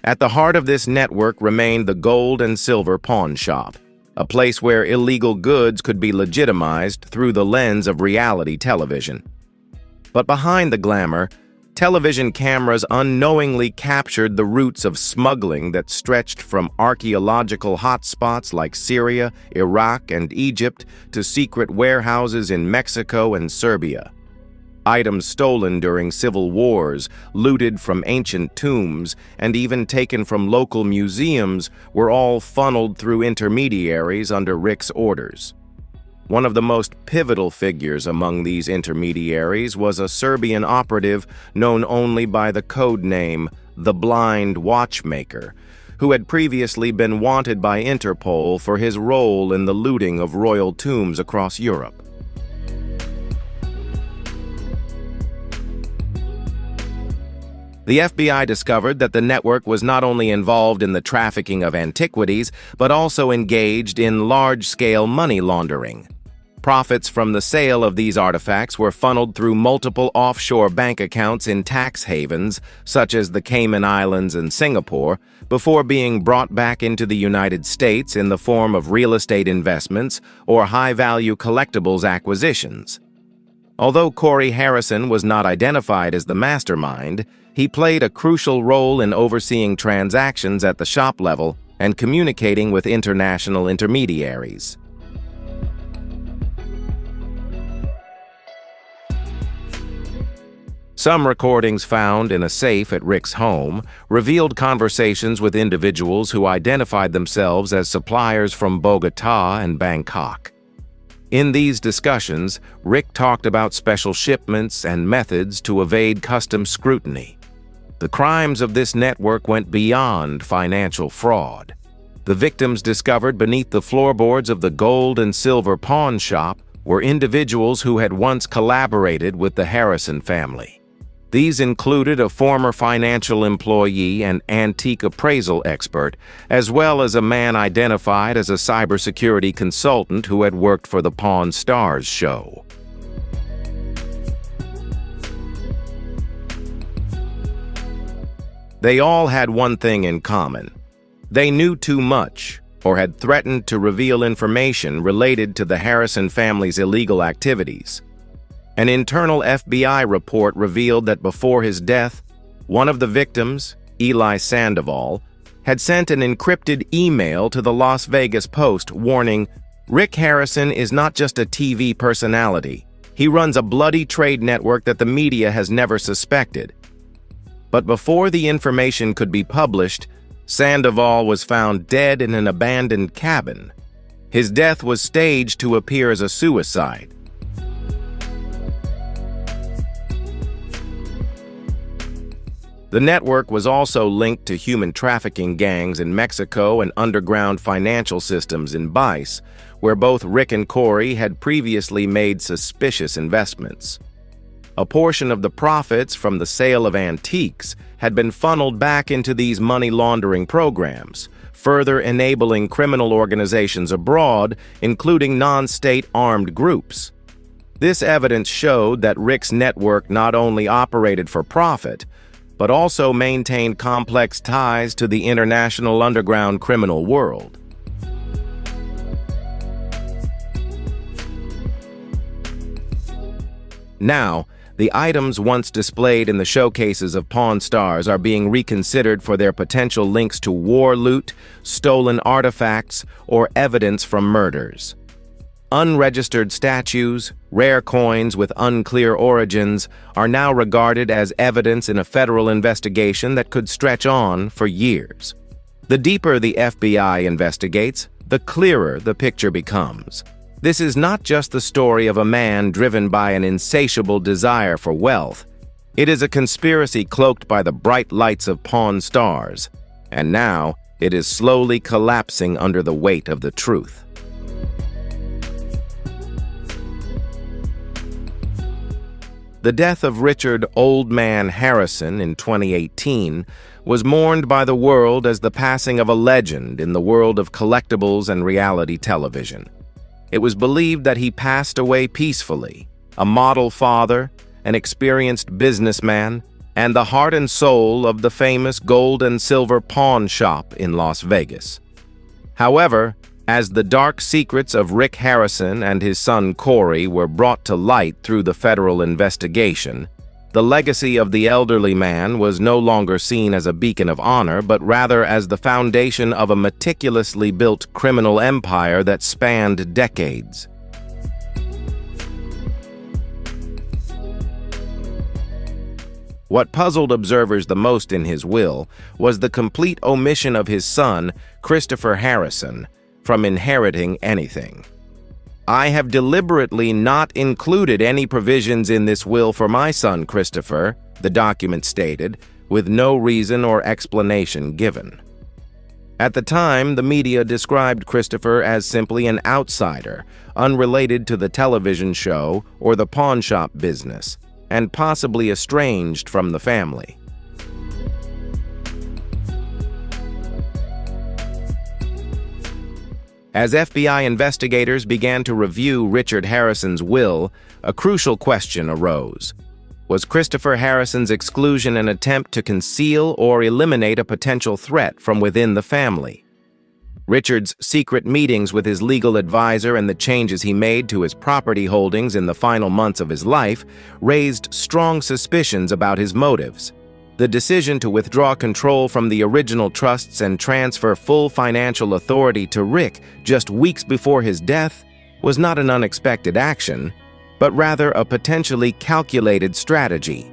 At the heart of this network remained the gold and silver pawn shop, a place where illegal goods could be legitimized through the lens of reality television. But behind the glamour, television cameras unknowingly captured the roots of smuggling that stretched from archaeological hotspots like Syria, Iraq, and Egypt to secret warehouses in Mexico and Serbia. Items stolen during civil wars, looted from ancient tombs, and even taken from local museums were all funneled through intermediaries under Rick's orders. One of the most pivotal figures among these intermediaries was a Serbian operative known only by the code name the Blind Watchmaker, who had previously been wanted by Interpol for his role in the looting of royal tombs across Europe. The FBI discovered that the network was not only involved in the trafficking of antiquities, but also engaged in large-scale money laundering. Profits from the sale of these artifacts were funneled through multiple offshore bank accounts in tax havens, such as the Cayman Islands and Singapore, before being brought back into the United States in the form of real estate investments or high-value collectibles acquisitions. Although Corey Harrison was not identified as the mastermind, he played a crucial role in overseeing transactions at the shop level and communicating with international intermediaries. Some recordings found in a safe at Rick's home revealed conversations with individuals who identified themselves as suppliers from Bogotá and Bangkok. In these discussions, Rick talked about special shipments and methods to evade customs scrutiny. The crimes of this network went beyond financial fraud. The victims discovered beneath the floorboards of the gold and silver pawn shop were individuals who had once collaborated with the Harrison family. These included a former financial employee and antique appraisal expert, as well as a man identified as a cybersecurity consultant who had worked for the Pawn Stars show. They all had one thing in common. They knew too much, or had threatened to reveal information related to the Harrison family's illegal activities. An internal FBI report revealed that before his death, one of the victims, Eli Sandoval, had sent an encrypted email to the Las Vegas Post warning, "Rick Harrison is not just a TV personality. He runs a bloody trade network that the media has never suspected." But before the information could be published, Sandoval was found dead in an abandoned cabin. His death was staged to appear as a suicide. The network was also linked to human trafficking gangs in Mexico and underground financial systems in Vice, where both Rick and Corey had previously made suspicious investments. A portion of the profits from the sale of antiques had been funneled back into these money laundering programs, further enabling criminal organizations abroad, including non-state armed groups. This evidence showed that Rick's network not only operated for profit, but also maintained complex ties to the international underground criminal world. Now, the items once displayed in the showcases of Pawn Stars are being reconsidered for their potential links to war loot, stolen artifacts, or evidence from murders. Unregistered statues, rare coins with unclear origins, are now regarded as evidence in a federal investigation that could stretch on for years. The deeper the FBI investigates, the clearer the picture becomes. This is not just the story of a man driven by an insatiable desire for wealth. It is a conspiracy cloaked by the bright lights of Pawn Stars, and now it is slowly collapsing under the weight of the truth. The death of Richard "Old Man" Harrison in 2018 was mourned by the world as the passing of a legend in the world of collectibles and reality television. It was believed that he passed away peacefully, a model father, an experienced businessman, and the heart and soul of the famous gold and silver pawn shop in Las Vegas. However, as the dark secrets of Rick Harrison and his son Corey were brought to light through the federal investigation, the legacy of the elderly man was no longer seen as a beacon of honor, but rather as the foundation of a meticulously built criminal empire that spanned decades. What puzzled observers the most in his will was the complete omission of his son, Christopher Harrison, from inheriting anything. "I have deliberately not included any provisions in this will for my son Christopher," the document stated, with no reason or explanation given. At the time, the media described Christopher as simply an outsider, unrelated to the television show or the pawnshop business, and possibly estranged from the family. As FBI investigators began to review Richard Harrison's will, a crucial question arose. Was Christopher Harrison's exclusion an attempt to conceal or eliminate a potential threat from within the family? Richard's secret meetings with his legal advisor and the changes he made to his property holdings in the final months of his life raised strong suspicions about his motives. The decision to withdraw control from the original trusts and transfer full financial authority to Rick just weeks before his death was not an unexpected action, but rather a potentially calculated strategy.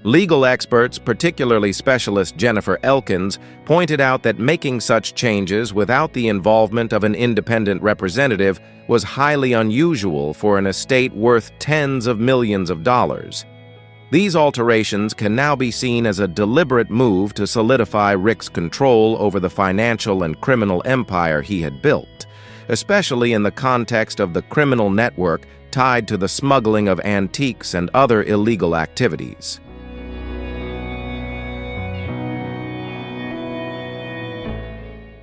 Legal experts, particularly specialist Jennifer Elkins, pointed out that making such changes without the involvement of an independent representative was highly unusual for an estate worth tens of millions of dollars. These alterations can now be seen as a deliberate move to solidify Rick's control over the financial and criminal empire he had built, especially in the context of the criminal network tied to the smuggling of antiques and other illegal activities.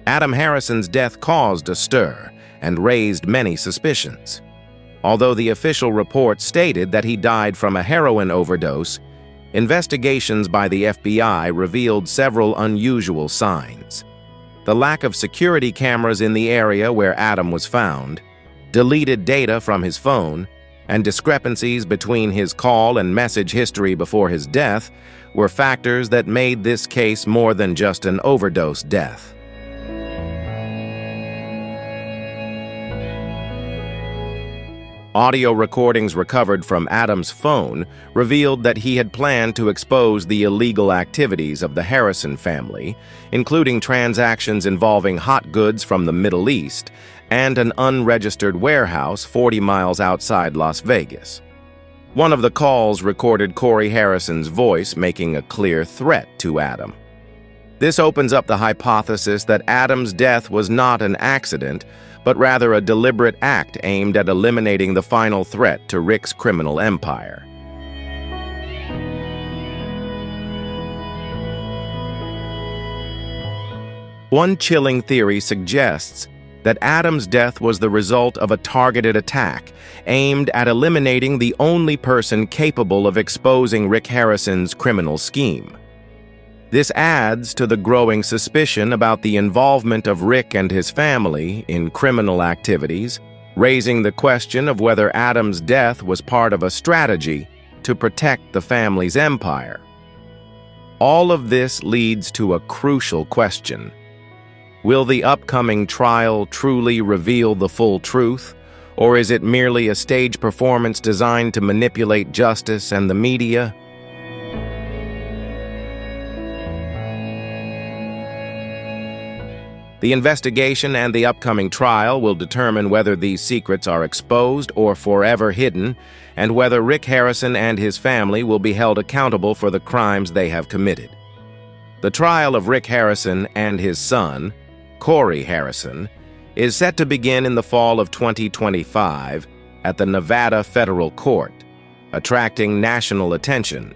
Adam Harrison's death caused a stir and raised many suspicions. Although the official report stated that he died from a heroin overdose, investigations by the FBI revealed several unusual signs. The lack of security cameras in the area where Adam was found, deleted data from his phone, and discrepancies between his call and message history before his death were factors that made this case more than just an overdose death. Audio recordings recovered from Adam's phone revealed that he had planned to expose the illegal activities of the Harrison family, including transactions involving hot goods from the Middle East and an unregistered warehouse 40 miles outside Las Vegas. One of the calls recorded Corey Harrison's voice making a clear threat to Adam. This opens up the hypothesis that Adam's death was not an accident, but rather a deliberate act aimed at eliminating the final threat to Rick's criminal empire. One chilling theory suggests that Adam's death was the result of a targeted attack aimed at eliminating the only person capable of exposing Rick Harrison's criminal scheme. This adds to the growing suspicion about the involvement of Rick and his family in criminal activities, raising the question of whether Adam's death was part of a strategy to protect the family's empire. All of this leads to a crucial question. Will the upcoming trial truly reveal the full truth, or is it merely a stage performance designed to manipulate justice and the media? The investigation and the upcoming trial will determine whether these secrets are exposed or forever hidden, and whether Rick Harrison and his family will be held accountable for the crimes they have committed. The trial of Rick Harrison and his son, Corey Harrison, is set to begin in the fall of 2025 at the Nevada Federal Court, attracting national attention.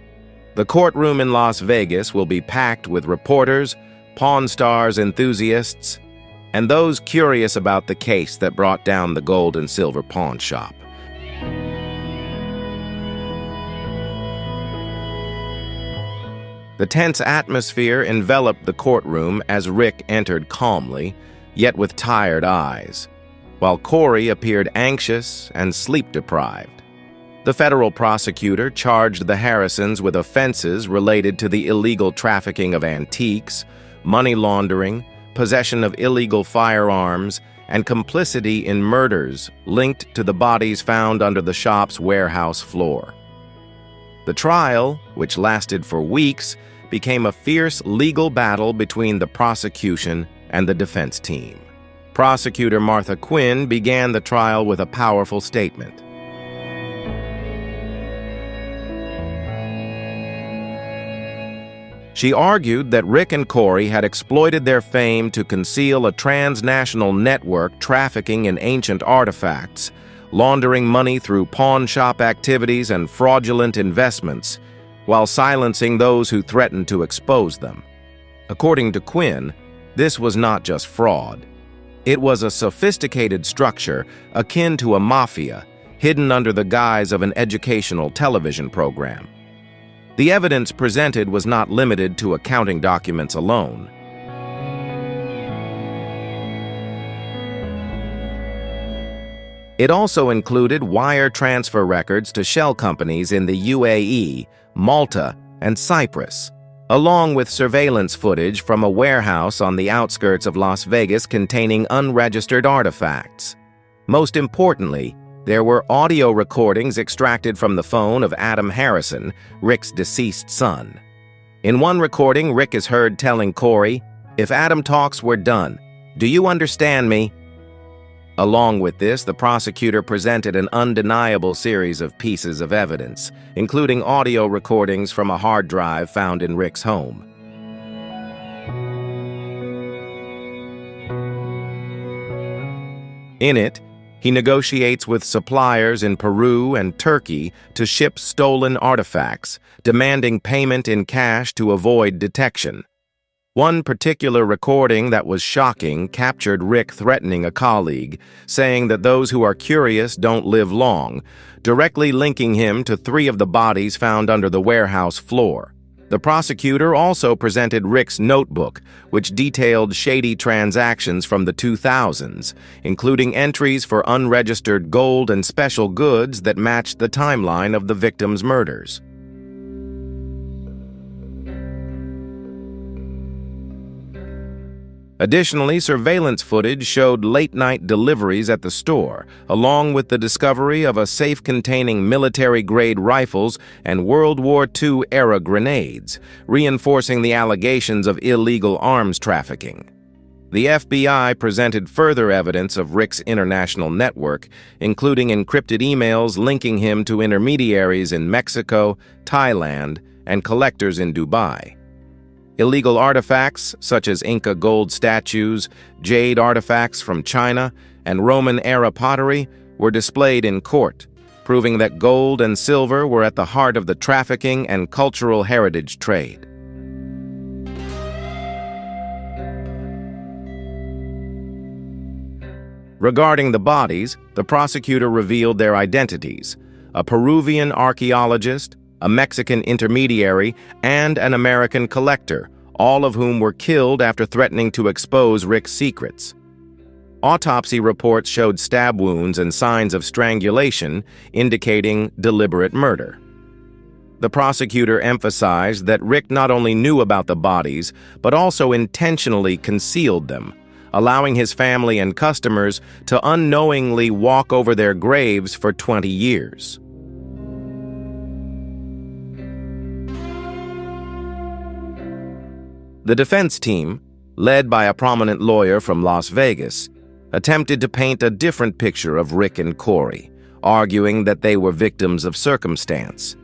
The courtroom in Las Vegas will be packed with reporters, Pawn Stars enthusiasts, and those curious about the case that brought down the gold and silver pawn shop. The tense atmosphere enveloped the courtroom as Rick entered calmly, yet with tired eyes, while Corey appeared anxious and sleep-deprived. The federal prosecutor charged the Harrisons with offenses related to the illegal trafficking of antiques, money laundering, possession of illegal firearms, and complicity in murders linked to the bodies found under the shop's warehouse floor. The trial, which lasted for weeks, became a fierce legal battle between the prosecution and the defense team. Prosecutor Martha Quinn began the trial with a powerful statement. She argued that Rick and Corey had exploited their fame to conceal a transnational network trafficking in ancient artifacts, laundering money through pawn shop activities and fraudulent investments, while silencing those who threatened to expose them. According to Quinn, this was not just fraud. It was a sophisticated structure akin to a mafia, hidden under the guise of an educational television program. The evidence presented was not limited to accounting documents alone. It also included wire transfer records to shell companies in the UAE, Malta, and Cyprus, along with surveillance footage from a warehouse on the outskirts of Las Vegas containing unregistered artifacts. Most importantly, there were audio recordings extracted from the phone of Adam Harrison, Rick's deceased son. In one recording, Rick is heard telling Corey, "If Adam talks, we're done. Do you understand me?" Along with this, the prosecutor presented an undeniable series of pieces of evidence, including audio recordings from a hard drive found in Rick's home. In it, he negotiates with suppliers in Peru and Turkey to ship stolen artifacts, demanding payment in cash to avoid detection. One particular recording that was shocking captured Rick threatening a colleague, saying that those who are curious don't live long, directly linking him to 3 of the bodies found under the warehouse floor. The prosecutor also presented Rick's notebook, which detailed shady transactions from the 2000s, including entries for unregistered gold and special goods that matched the timeline of the victims' murders. Additionally, surveillance footage showed late-night deliveries at the store, along with the discovery of a safe containing military-grade rifles and World War II-era grenades, reinforcing the allegations of illegal arms trafficking. The FBI presented further evidence of Rick's international network, including encrypted emails linking him to intermediaries in Mexico, Thailand, and collectors in Dubai. Illegal artifacts, such as Inca gold statues, jade artifacts from China, and Roman-era pottery, were displayed in court, proving that gold and silver were at the heart of the trafficking and cultural heritage trade. Regarding the bodies, the prosecutor revealed their identities: a Peruvian archaeologist, a Mexican intermediary, and an American collector, all of whom were killed after threatening to expose Rick's secrets. Autopsy reports showed stab wounds and signs of strangulation, indicating deliberate murder. The prosecutor emphasized that Rick not only knew about the bodies, but also intentionally concealed them, allowing his family and customers to unknowingly walk over their graves for 20 years. The defense team, led by a prominent lawyer from Las Vegas, attempted to paint a different picture of Rick and Corey, arguing that they were victims of circumstance.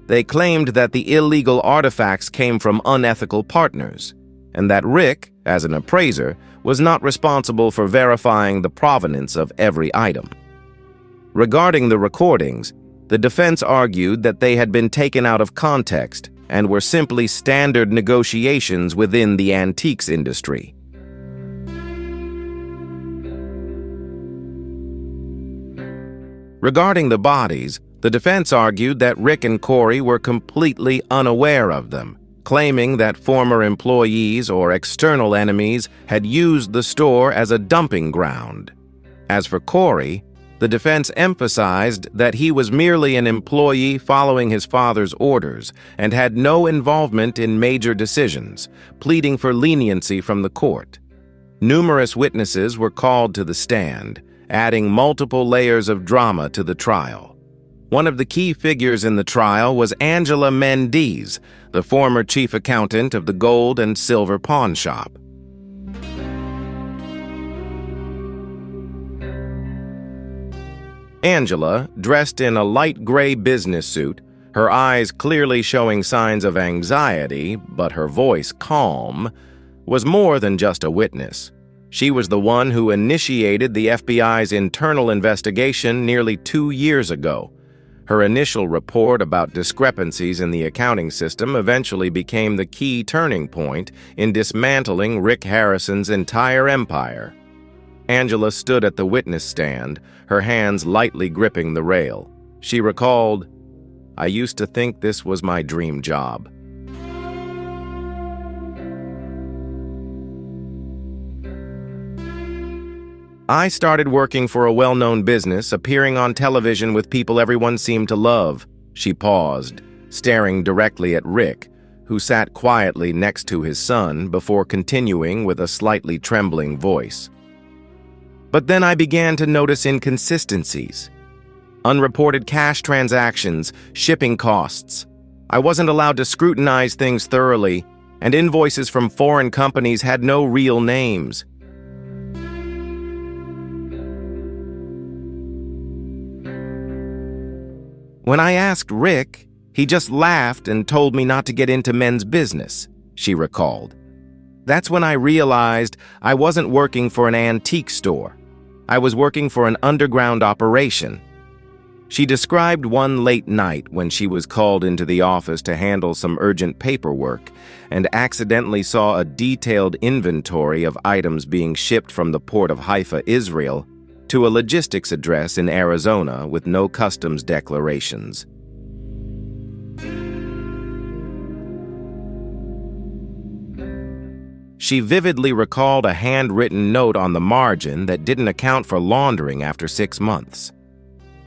They claimed that the illegal artifacts came from unethical partners, and that Rick, as an appraiser, was not responsible for verifying the provenance of every item. Regarding the recordings, the defense argued that they had been taken out of context and were simply standard negotiations within the antiques industry. Regarding the bodies, the defense argued that Rick and Corey were completely unaware of them, claiming that former employees or external enemies had used the store as a dumping ground. As for Corey, the defense emphasized that he was merely an employee following his father's orders and had no involvement in major decisions, pleading for leniency from the court. Numerous witnesses were called to the stand, adding multiple layers of drama to the trial. One of the key figures in the trial was Angela Mendez, the former chief accountant of the gold and silver pawn shop. Angela, dressed in a light gray business suit, her eyes clearly showing signs of anxiety, but her voice calm, was more than just a witness. She was the one who initiated the FBI's internal investigation nearly 2 years ago. Her initial report about discrepancies in the accounting system eventually became the key turning point in dismantling Rick Harrison's entire empire. Angela stood at the witness stand, her hands lightly gripping the rail. She recalled, "I used to think this was my dream job." "I started working for a well-known business, appearing on television with people everyone seemed to love." She paused, staring directly at Rick, who sat quietly next to his son before continuing with a slightly trembling voice. "But then I began to notice inconsistencies. Unreported cash transactions, shipping costs. I wasn't allowed to scrutinize things thoroughly, and invoices from foreign companies had no real names." "When I asked Rick, he just laughed and told me not to get into men's business," she recalled. "That's when I realized I wasn't working for an antique store. I was working for an underground operation." She described one late night when she was called into the office to handle some urgent paperwork and accidentally saw a detailed inventory of items being shipped from the port of Haifa, Israel, to a logistics address in Arizona with no customs declarations. She vividly recalled a handwritten note on the margin that didn't account for laundering after 6 months.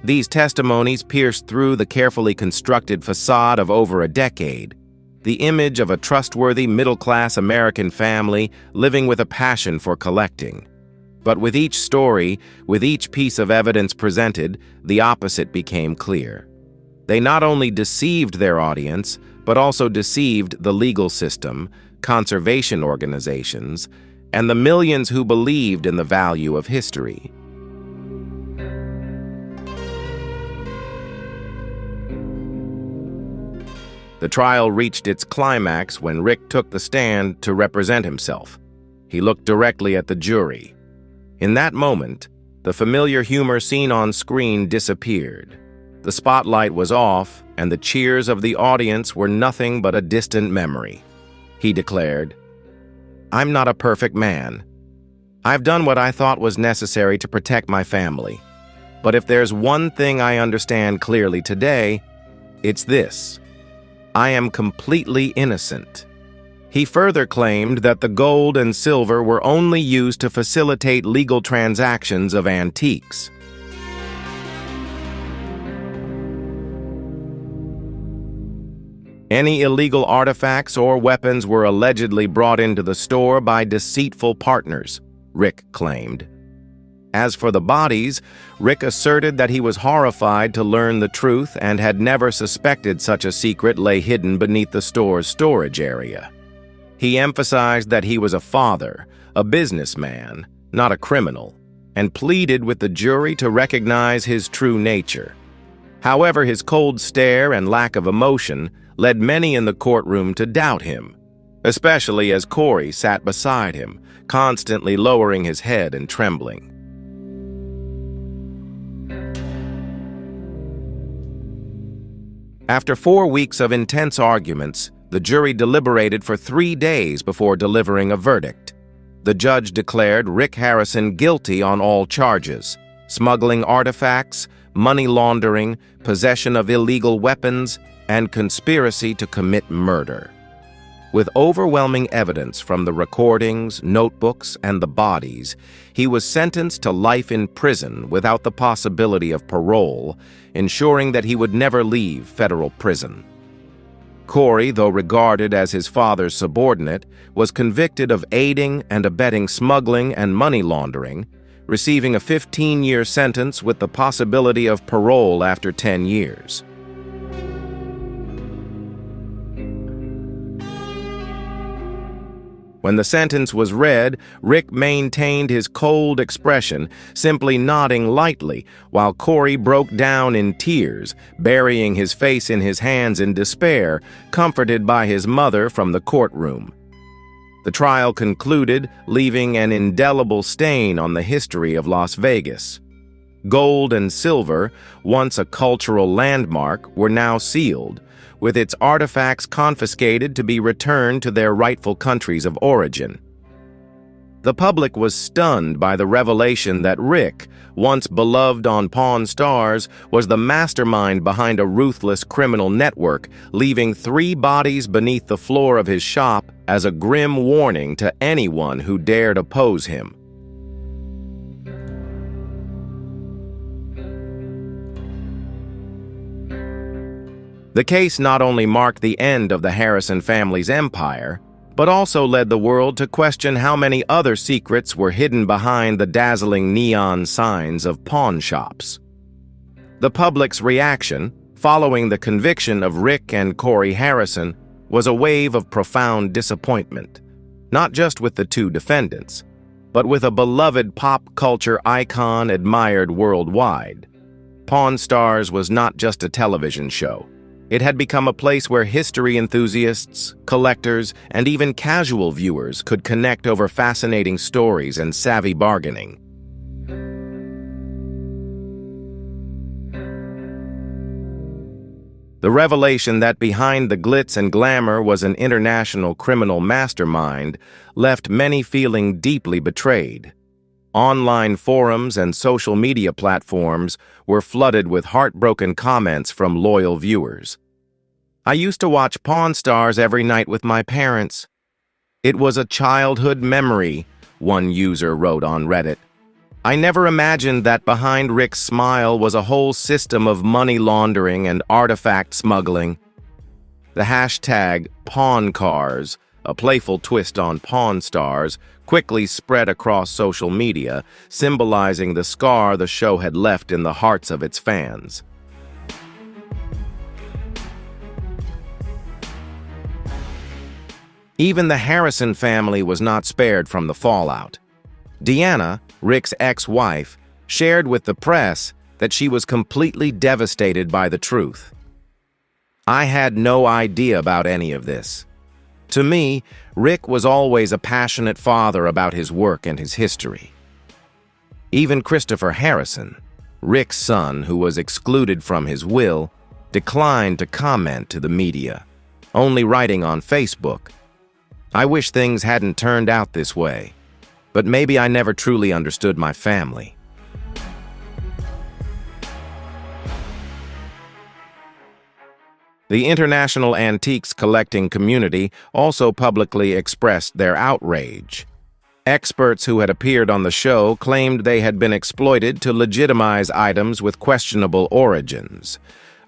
These testimonies pierced through the carefully constructed facade of over a decade, the image of a trustworthy middle-class American family living with a passion for collecting. But with each story, with each piece of evidence presented, the opposite became clear. They not only deceived their audience, but also deceived the legal system, conservation organizations, and the millions who believed in the value of history. The trial reached its climax when Rick took the stand to represent himself. He looked directly at the jury. In that moment, the familiar humor seen on screen disappeared. The spotlight was off, and the cheers of the audience were nothing but a distant memory. He declared, "I'm not a perfect man. I've done what I thought was necessary to protect my family. But if there's one thing I understand clearly today, it's this: I am completely innocent." He further claimed that the gold and silver were only used to facilitate legal transactions of antiques. Any illegal artifacts or weapons were allegedly brought into the store by deceitful partners, Rick claimed. As for the bodies, Rick asserted that he was horrified to learn the truth and had never suspected such a secret lay hidden beneath the store's storage area. He emphasized that he was a father, a businessman, not a criminal, and pleaded with the jury to recognize his true nature. However, his cold stare and lack of emotion led many in the courtroom to doubt him, especially as Corey sat beside him, constantly lowering his head and trembling. After 4 weeks of intense arguments, the jury deliberated for 3 days before delivering a verdict. The judge declared Rick Harrison guilty on all charges: smuggling artifacts, money laundering, possession of illegal weapons, and conspiracy to commit murder. With overwhelming evidence from the recordings, notebooks, and the bodies, he was sentenced to life in prison without the possibility of parole, ensuring that he would never leave federal prison. Corey, though regarded as his father's subordinate, was convicted of aiding and abetting smuggling and money laundering, receiving a 15-year sentence with the possibility of parole after 10 years. When the sentence was read, Rick maintained his cold expression, simply nodding lightly, while Corey broke down in tears, burying his face in his hands in despair, comforted by his mother from the courtroom. The trial concluded, leaving an indelible stain on the history of Las Vegas. Gold and silver, once a cultural landmark, were now sealed, with its artifacts confiscated to be returned to their rightful countries of origin. The public was stunned by the revelation that Rick, once beloved on Pawn Stars, was the mastermind behind a ruthless criminal network, leaving 3 bodies beneath the floor of his shop as a grim warning to anyone who dared oppose him. The case not only marked the end of the Harrison family's empire, but also led the world to question how many other secrets were hidden behind the dazzling neon signs of pawn shops. The public's reaction, following the conviction of Rick and Corey Harrison, was a wave of profound disappointment, not just with the 2 defendants, but with a beloved pop culture icon admired worldwide. Pawn Stars was not just a television show. It had become a place where history enthusiasts, collectors, and even casual viewers could connect over fascinating stories and savvy bargaining. The revelation that behind the glitz and glamour was an international criminal mastermind left many feeling deeply betrayed. Online forums and social media platforms were flooded with heartbroken comments from loyal viewers. "I used to watch Pawn Stars every night with my parents. It was a childhood memory," one user wrote on Reddit. "I never imagined that behind Rick's smile was a whole system of money laundering and artifact smuggling." The hashtag #PawnCars, a playful twist on Pawn Stars, quickly spread across social media, symbolizing the scar the show had left in the hearts of its fans. Even the Harrison family was not spared from the fallout. Deanna, Rick's ex-wife, shared with the press that she was completely devastated by the truth. "I had no idea about any of this. To me, Rick was always a passionate father about his work and his history." Even Christopher Harrison, Rick's son who was excluded from his will, declined to comment to the media, only writing on Facebook, "I wish things hadn't turned out this way, but maybe I never truly understood my family." The international antiques collecting community also publicly expressed their outrage. Experts who had appeared on the show claimed they had been exploited to legitimize items with questionable origins.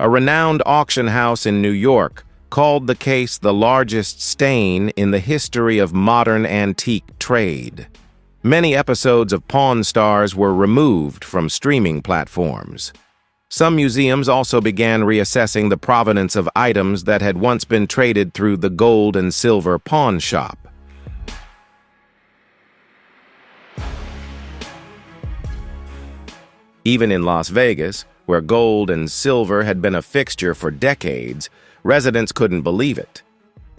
A renowned auction house in New York called the case the largest stain in the history of modern antique trade. Many episodes of Pawn Stars were removed from streaming platforms. Some museums also began reassessing the provenance of items that had once been traded through the gold and silver pawn shop. Even in Las Vegas, where gold and silver had been a fixture for decades, residents couldn't believe it.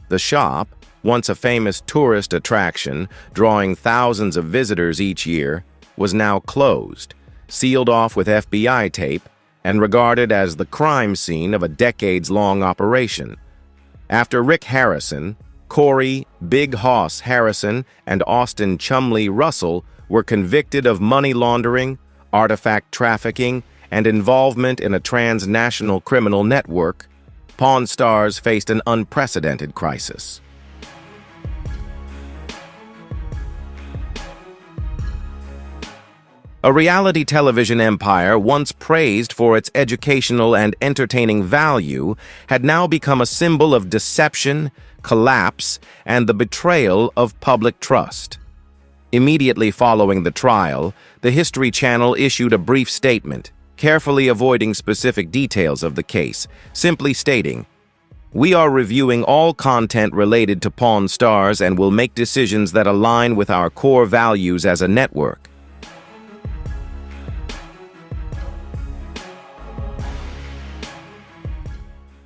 The shop, once a famous tourist attraction, drawing thousands of visitors each year, was now closed, sealed off with FBI tape, and regarded as the crime scene of a decades-long operation. After Rick Harrison, Corey Big Hoss Harrison and Austin Chumlee Russell were convicted of money laundering, artifact trafficking, and involvement in a transnational criminal network, Pawn Stars faced an unprecedented crisis. A reality television empire once praised for its educational and entertaining value had now become a symbol of deception, collapse, and the betrayal of public trust. Immediately following the trial, the History Channel issued a brief statement, carefully avoiding specific details of the case, simply stating, "We are reviewing all content related to Pawn Stars and will make decisions that align with our core values as a network."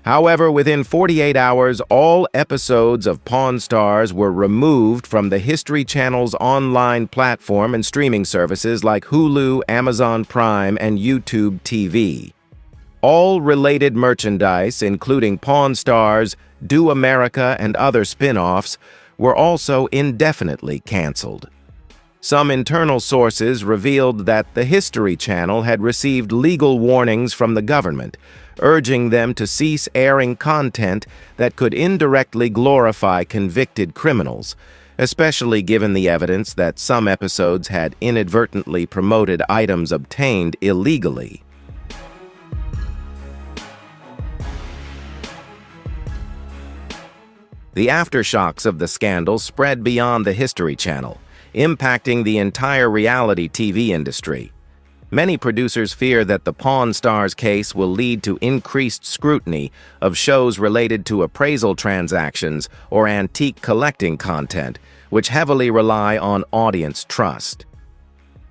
However, within 48 hours, all episodes of Pawn Stars were removed from the History Channel's online platform and streaming services like Hulu, Amazon Prime, and YouTube TV. All related merchandise, including Pawn Stars, Do America, and other spin-offs, were also indefinitely canceled. Some internal sources revealed that the History Channel had received legal warnings from the government, urging them to cease airing content that could indirectly glorify convicted criminals, especially given the evidence that some episodes had inadvertently promoted items obtained illegally. The aftershocks of the scandal spread beyond the History Channel, impacting the entire reality TV industry. Many producers fear that the Pawn Stars case will lead to increased scrutiny of shows related to appraisal transactions or antique collecting content, which heavily rely on audience trust.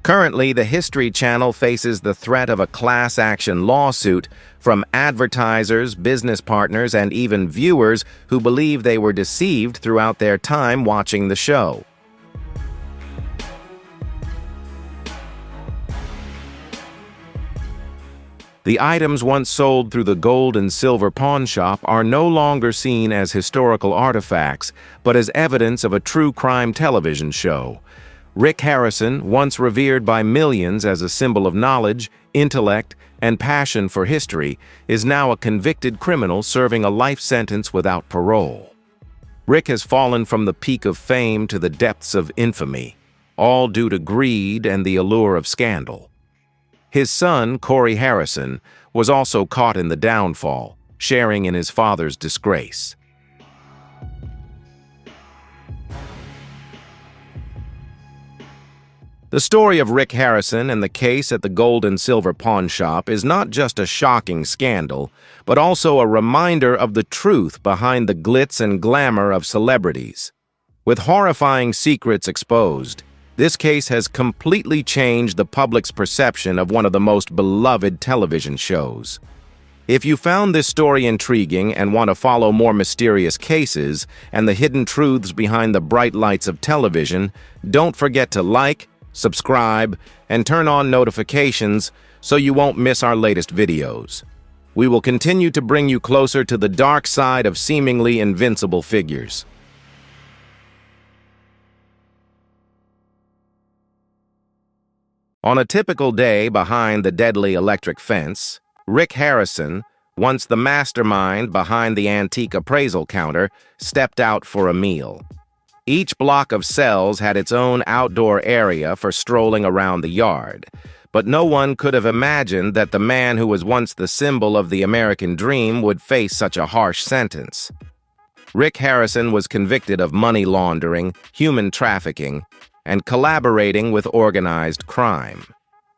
Currently, the History Channel faces the threat of a class action lawsuit from advertisers, business partners, and even viewers who believe they were deceived throughout their time watching the show. The items once sold through the gold and silver pawn shop are no longer seen as historical artifacts, but as evidence of a true crime television show. Rick Harrison, once revered by millions as a symbol of knowledge, intellect, and passion for history, is now a convicted criminal serving a life sentence without parole. Rick has fallen from the peak of fame to the depths of infamy, all due to greed and the allure of scandal. His son, Corey Harrison, was also caught in the downfall, sharing in his father's disgrace. The story of Rick Harrison and the case at the gold and silver pawn shop is not just a shocking scandal, but also a reminder of the truth behind the glitz and glamour of celebrities. With horrifying secrets exposed, this case has completely changed the public's perception of one of the most beloved television shows. If you found this story intriguing and want to follow more mysterious cases and the hidden truths behind the bright lights of television, don't forget to like, subscribe, and turn on notifications so you won't miss our latest videos. We will continue to bring you closer to the dark side of seemingly invincible figures. On a typical day behind the deadly electric fence, Rick Harrison, once the mastermind behind the antique appraisal counter, stepped out for a meal. Each block of cells had its own outdoor area for strolling around the yard, but no one could have imagined that the man who was once the symbol of the American dream would face such a harsh sentence. Rick Harrison was convicted of money laundering, human trafficking, and collaborating with organized crime.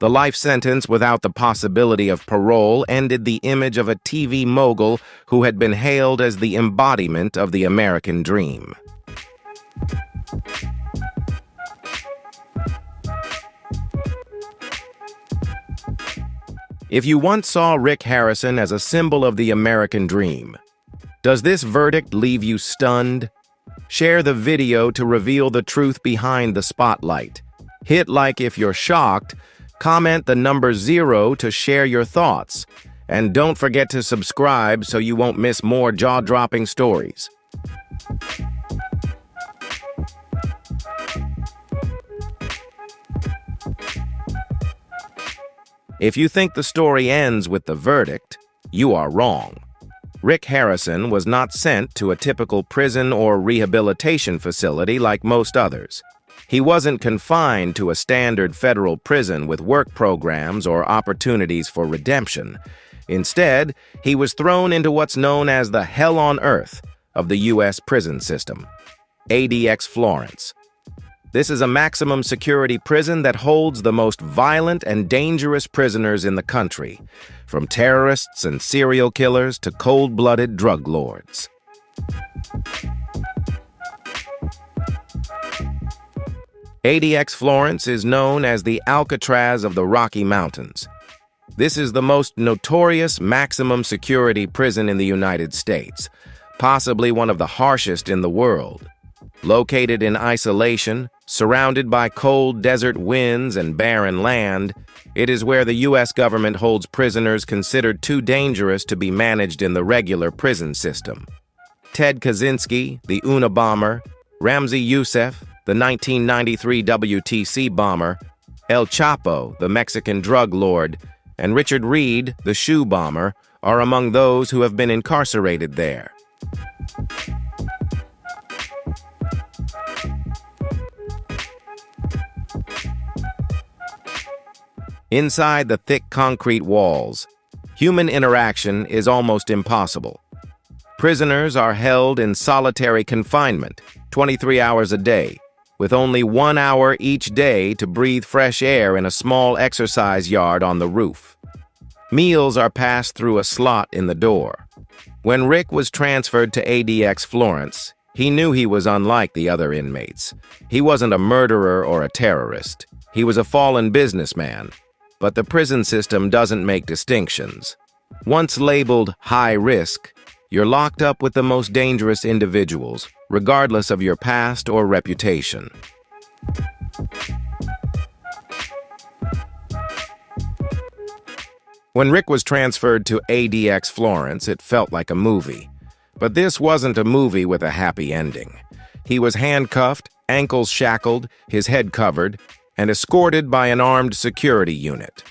The life sentence without the possibility of parole ended the image of a TV mogul who had been hailed as the embodiment of the American dream. If you once saw Rick Harrison as a symbol of the American dream, does this verdict leave you stunned? Share the video to reveal the truth behind the spotlight. Hit like if you're shocked, comment the number 0 to share your thoughts, and don't forget to subscribe so you won't miss more jaw-dropping stories. If you think the story ends with the verdict, you are wrong. Rick Harrison was not sent to a typical prison or rehabilitation facility like most others. He wasn't confined to a standard federal prison with work programs or opportunities for redemption. Instead, he was thrown into what's known as the hell on earth of the U.S. prison system, ADX Florence. This is a maximum security prison that holds the most violent and dangerous prisoners in the country, from terrorists and serial killers to cold-blooded drug lords. ADX Florence is known as the Alcatraz of the Rocky Mountains. This is the most notorious maximum security prison in the United States, possibly one of the harshest in the world. Located in isolation, surrounded by cold desert winds and barren land, it is where the U.S. government holds prisoners considered too dangerous to be managed in the regular prison system. Ted Kaczynski, the Unabomber, Ramzi Youssef, the 1993 WTC bomber, El Chapo, the Mexican drug lord, and Richard Reed, the shoe bomber, are among those who have been incarcerated there. Inside the thick concrete walls, human interaction is almost impossible. Prisoners are held in solitary confinement, 23 hours a day, with only 1 hour each day to breathe fresh air in a small exercise yard on the roof. Meals are passed through a slot in the door. When Rick was transferred to ADX Florence, he knew he was unlike the other inmates. He wasn't a murderer or a terrorist. He was a fallen businessman. But the prison system doesn't make distinctions. Once labeled high risk, you're locked up with the most dangerous individuals, regardless of your past or reputation. When Rick was transferred to ADX Florence, it felt like a movie. But this wasn't a movie with a happy ending. He was handcuffed, ankles shackled, his head covered, and escorted by an armed security unit.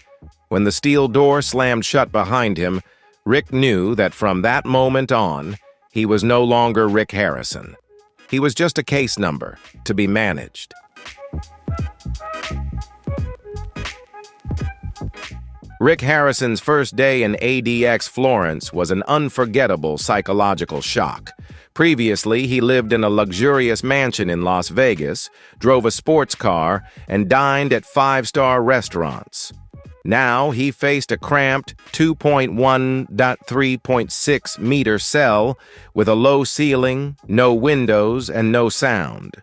When the steel door slammed shut behind him, Rick knew that from that moment on, he was no longer Rick Harrison. He was just a case number to be managed. Rick Harrison's first day in ADX Florence was an unforgettable psychological shock. Previously, he lived in a luxurious mansion in Las Vegas, drove a sports car, and dined at 5-star restaurants. Now, he faced a cramped 2.1.3.6-meter cell with a low ceiling, no windows, and no sound.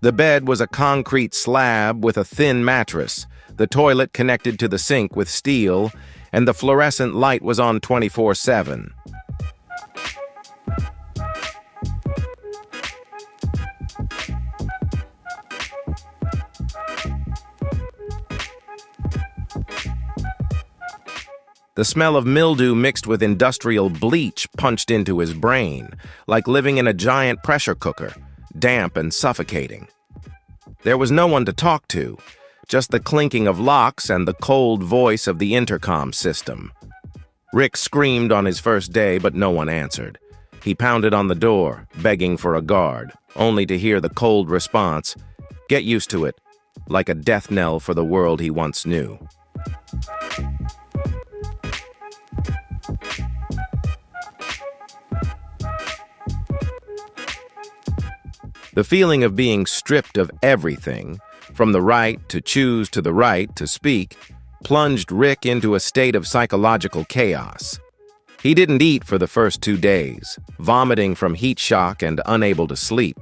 The bed was a concrete slab with a thin mattress, the toilet connected to the sink with steel, and the fluorescent light was on 24/7. The smell of mildew mixed with industrial bleach punched into his brain, like living in a giant pressure cooker, damp and suffocating. There was no one to talk to, just the clinking of locks and the cold voice of the intercom system. Rick screamed on his first day, but no one answered. He pounded on the door, begging for a guard, only to hear the cold response, "Get used to it," like a death knell for the world he once knew. The feeling of being stripped of everything, from the right to choose to the right to speak, plunged Rick into a state of psychological chaos. He didn't eat for the first 2 days, vomiting from heat shock and unable to sleep.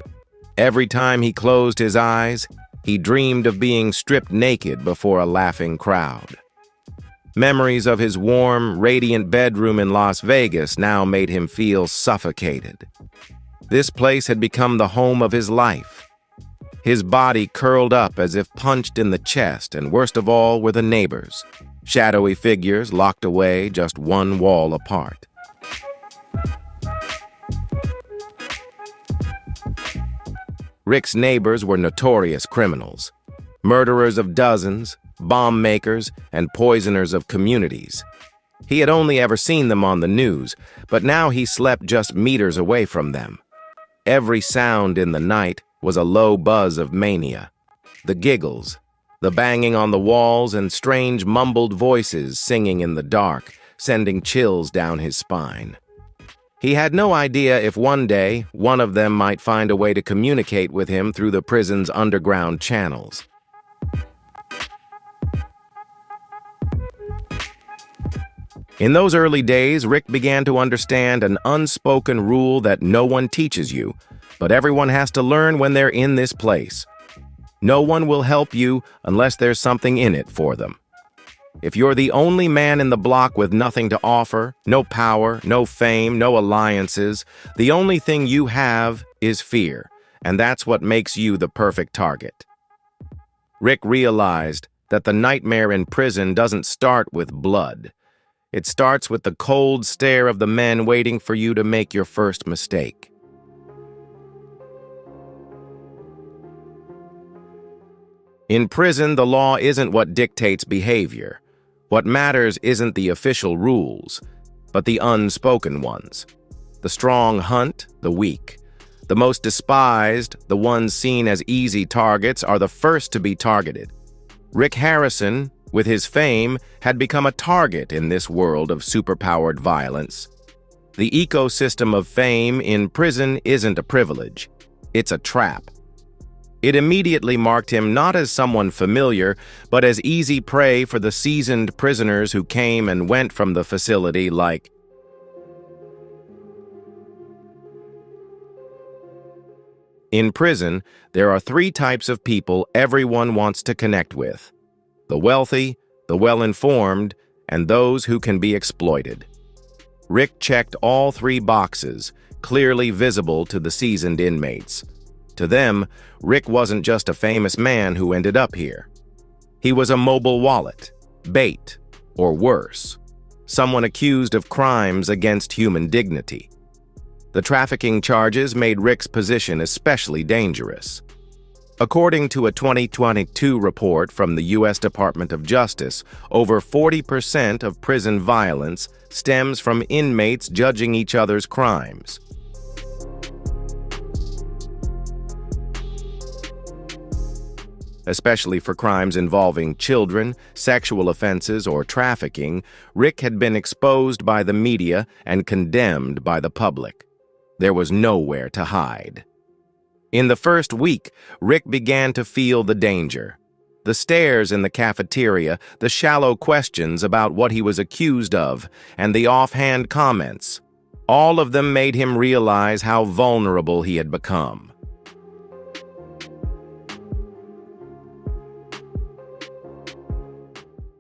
Every time he closed his eyes, he dreamed of being stripped naked before a laughing crowd. Memories of his warm, radiant bedroom in Las Vegas now made him feel suffocated. This place had become the home of his life. His body curled up as if punched in the chest, and worst of all were the neighbors, shadowy figures locked away just one wall apart. Rick's neighbors were notorious criminals, murderers of dozens, bomb makers, and poisoners of communities. He had only ever seen them on the news, but now he slept just meters away from them. Every sound in the night was a low buzz of mania. The giggles, the banging on the walls, and strange mumbled voices singing in the dark, sending chills down his spine. He had no idea if one day one of them might find a way to communicate with him through the prison's underground channels. In those early days, Rick began to understand an unspoken rule that no one teaches you, but everyone has to learn when they're in this place. No one will help you unless there's something in it for them. If you're the only man in the block with nothing to offer, no power, no fame, no alliances, the only thing you have is fear, and that's what makes you the perfect target. Rick realized that the nightmare in prison doesn't start with blood. It starts with the cold stare of the men waiting for you to make your first mistake. In prison, the law isn't what dictates behavior. What matters isn't the official rules, but the unspoken ones. The strong hunt the weak. The most despised, the ones seen as easy targets, are the first to be targeted. Rick Harrison, with his fame, had become a target in this world of superpowered violence. The ecosystem of fame in prison isn't a privilege. It's a trap. It immediately marked him not as someone familiar, but as easy prey for the seasoned prisoners who came and went from the facility like... In prison, there are three types of people everyone wants to connect with: the wealthy, the well-informed, and those who can be exploited. Rick checked all three boxes, clearly visible to the seasoned inmates. To them, Rick wasn't just a famous man who ended up here. He was a mobile wallet, bait, or worse, someone accused of crimes against human dignity. The trafficking charges made Rick's position especially dangerous. According to a 2022 report from the U.S. Department of Justice, over 40% of prison violence stems from inmates judging each other's crimes. Especially for crimes involving children, sexual offenses, or trafficking, Rick had been exposed by the media and condemned by the public. There was nowhere to hide. In the first week, Rick began to feel the danger. The stares in the cafeteria, the shallow questions about what he was accused of, and the offhand comments, all of them made him realize how vulnerable he had become.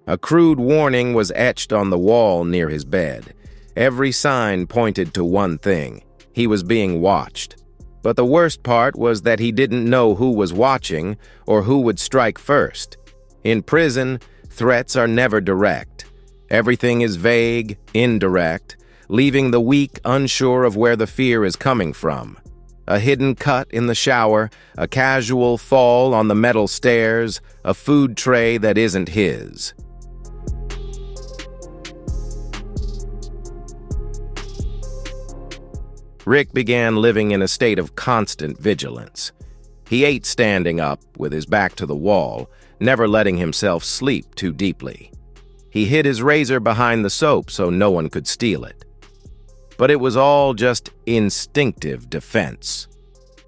A crude warning was etched on the wall near his bed. Every sign pointed to one thing: he was being watched. But the worst part was that he didn't know who was watching or who would strike first. In prison, threats are never direct. Everything is vague, indirect, leaving the weak unsure of where the fear is coming from. A hidden cut in the shower, a casual fall on the metal stairs, a food tray that isn't his. Rick began living in a state of constant vigilance. He ate standing up, with his back to the wall, never letting himself sleep too deeply. He hid his razor behind the soap so no one could steal it. But it was all just instinctive defense.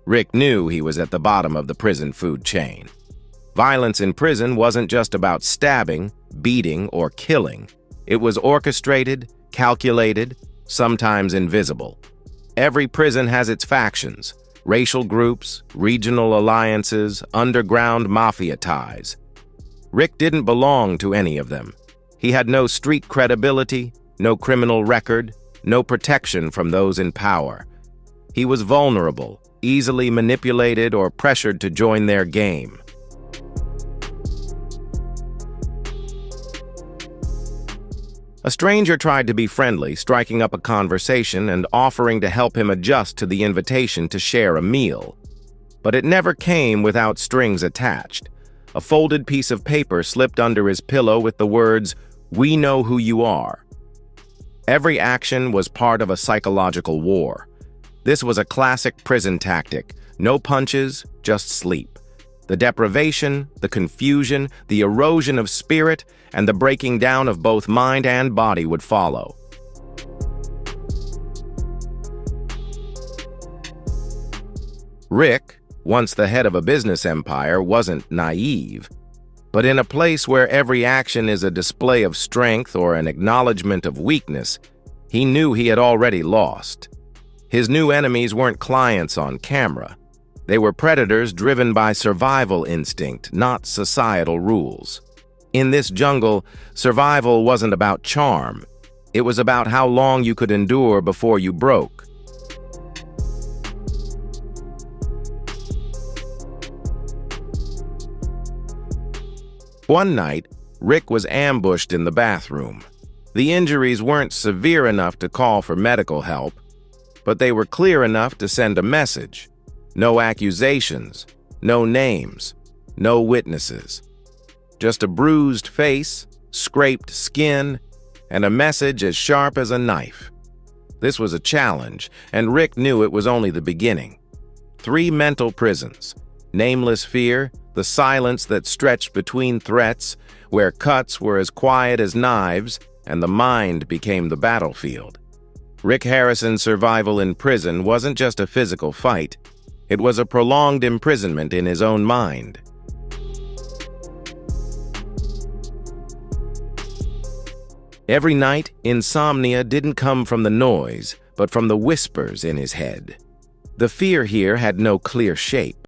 Rick knew he was at the bottom of the prison food chain. Violence in prison wasn't just about stabbing, beating, or killing. It was orchestrated, calculated, sometimes invisible. Every prison has its factions, racial groups, regional alliances, underground mafia ties. Rick didn't belong to any of them. He had no street credibility, no criminal record, no protection from those in power. He was vulnerable, easily manipulated or pressured to join their game. A stranger tried to be friendly, striking up a conversation and offering to help him adjust to the invitation to share a meal. But it never came without strings attached. A folded piece of paper slipped under his pillow with the words, "We know who you are." Every action was part of a psychological war. This was a classic prison tactic. No punches, just sleep. The deprivation, the confusion, the erosion of spirit, and the breaking down of both mind and body would follow. Rick, once the head of a business empire, wasn't naive. But in a place where every action is a display of strength or an acknowledgement of weakness, he knew he had already lost. His new enemies weren't clients on camera. They were predators driven by survival instinct, not societal rules. In this jungle, survival wasn't about charm. It was about how long you could endure before you broke. One night, Rick was ambushed in the bathroom. The injuries weren't severe enough to call for medical help, but they were clear enough to send a message. No accusations, no names, no witnesses. Just a bruised face, scraped skin, and a message as sharp as a knife. This was a challenge, and Rick knew it was only the beginning. 3 mental prisons, nameless fear, the silence that stretched between threats, where cuts were as quiet as knives, and the mind became the battlefield. Rick Harrison's survival in prison wasn't just a physical fight. It was a prolonged imprisonment in his own mind. Every night, insomnia didn't come from the noise, but from the whispers in his head. The fear here had no clear shape.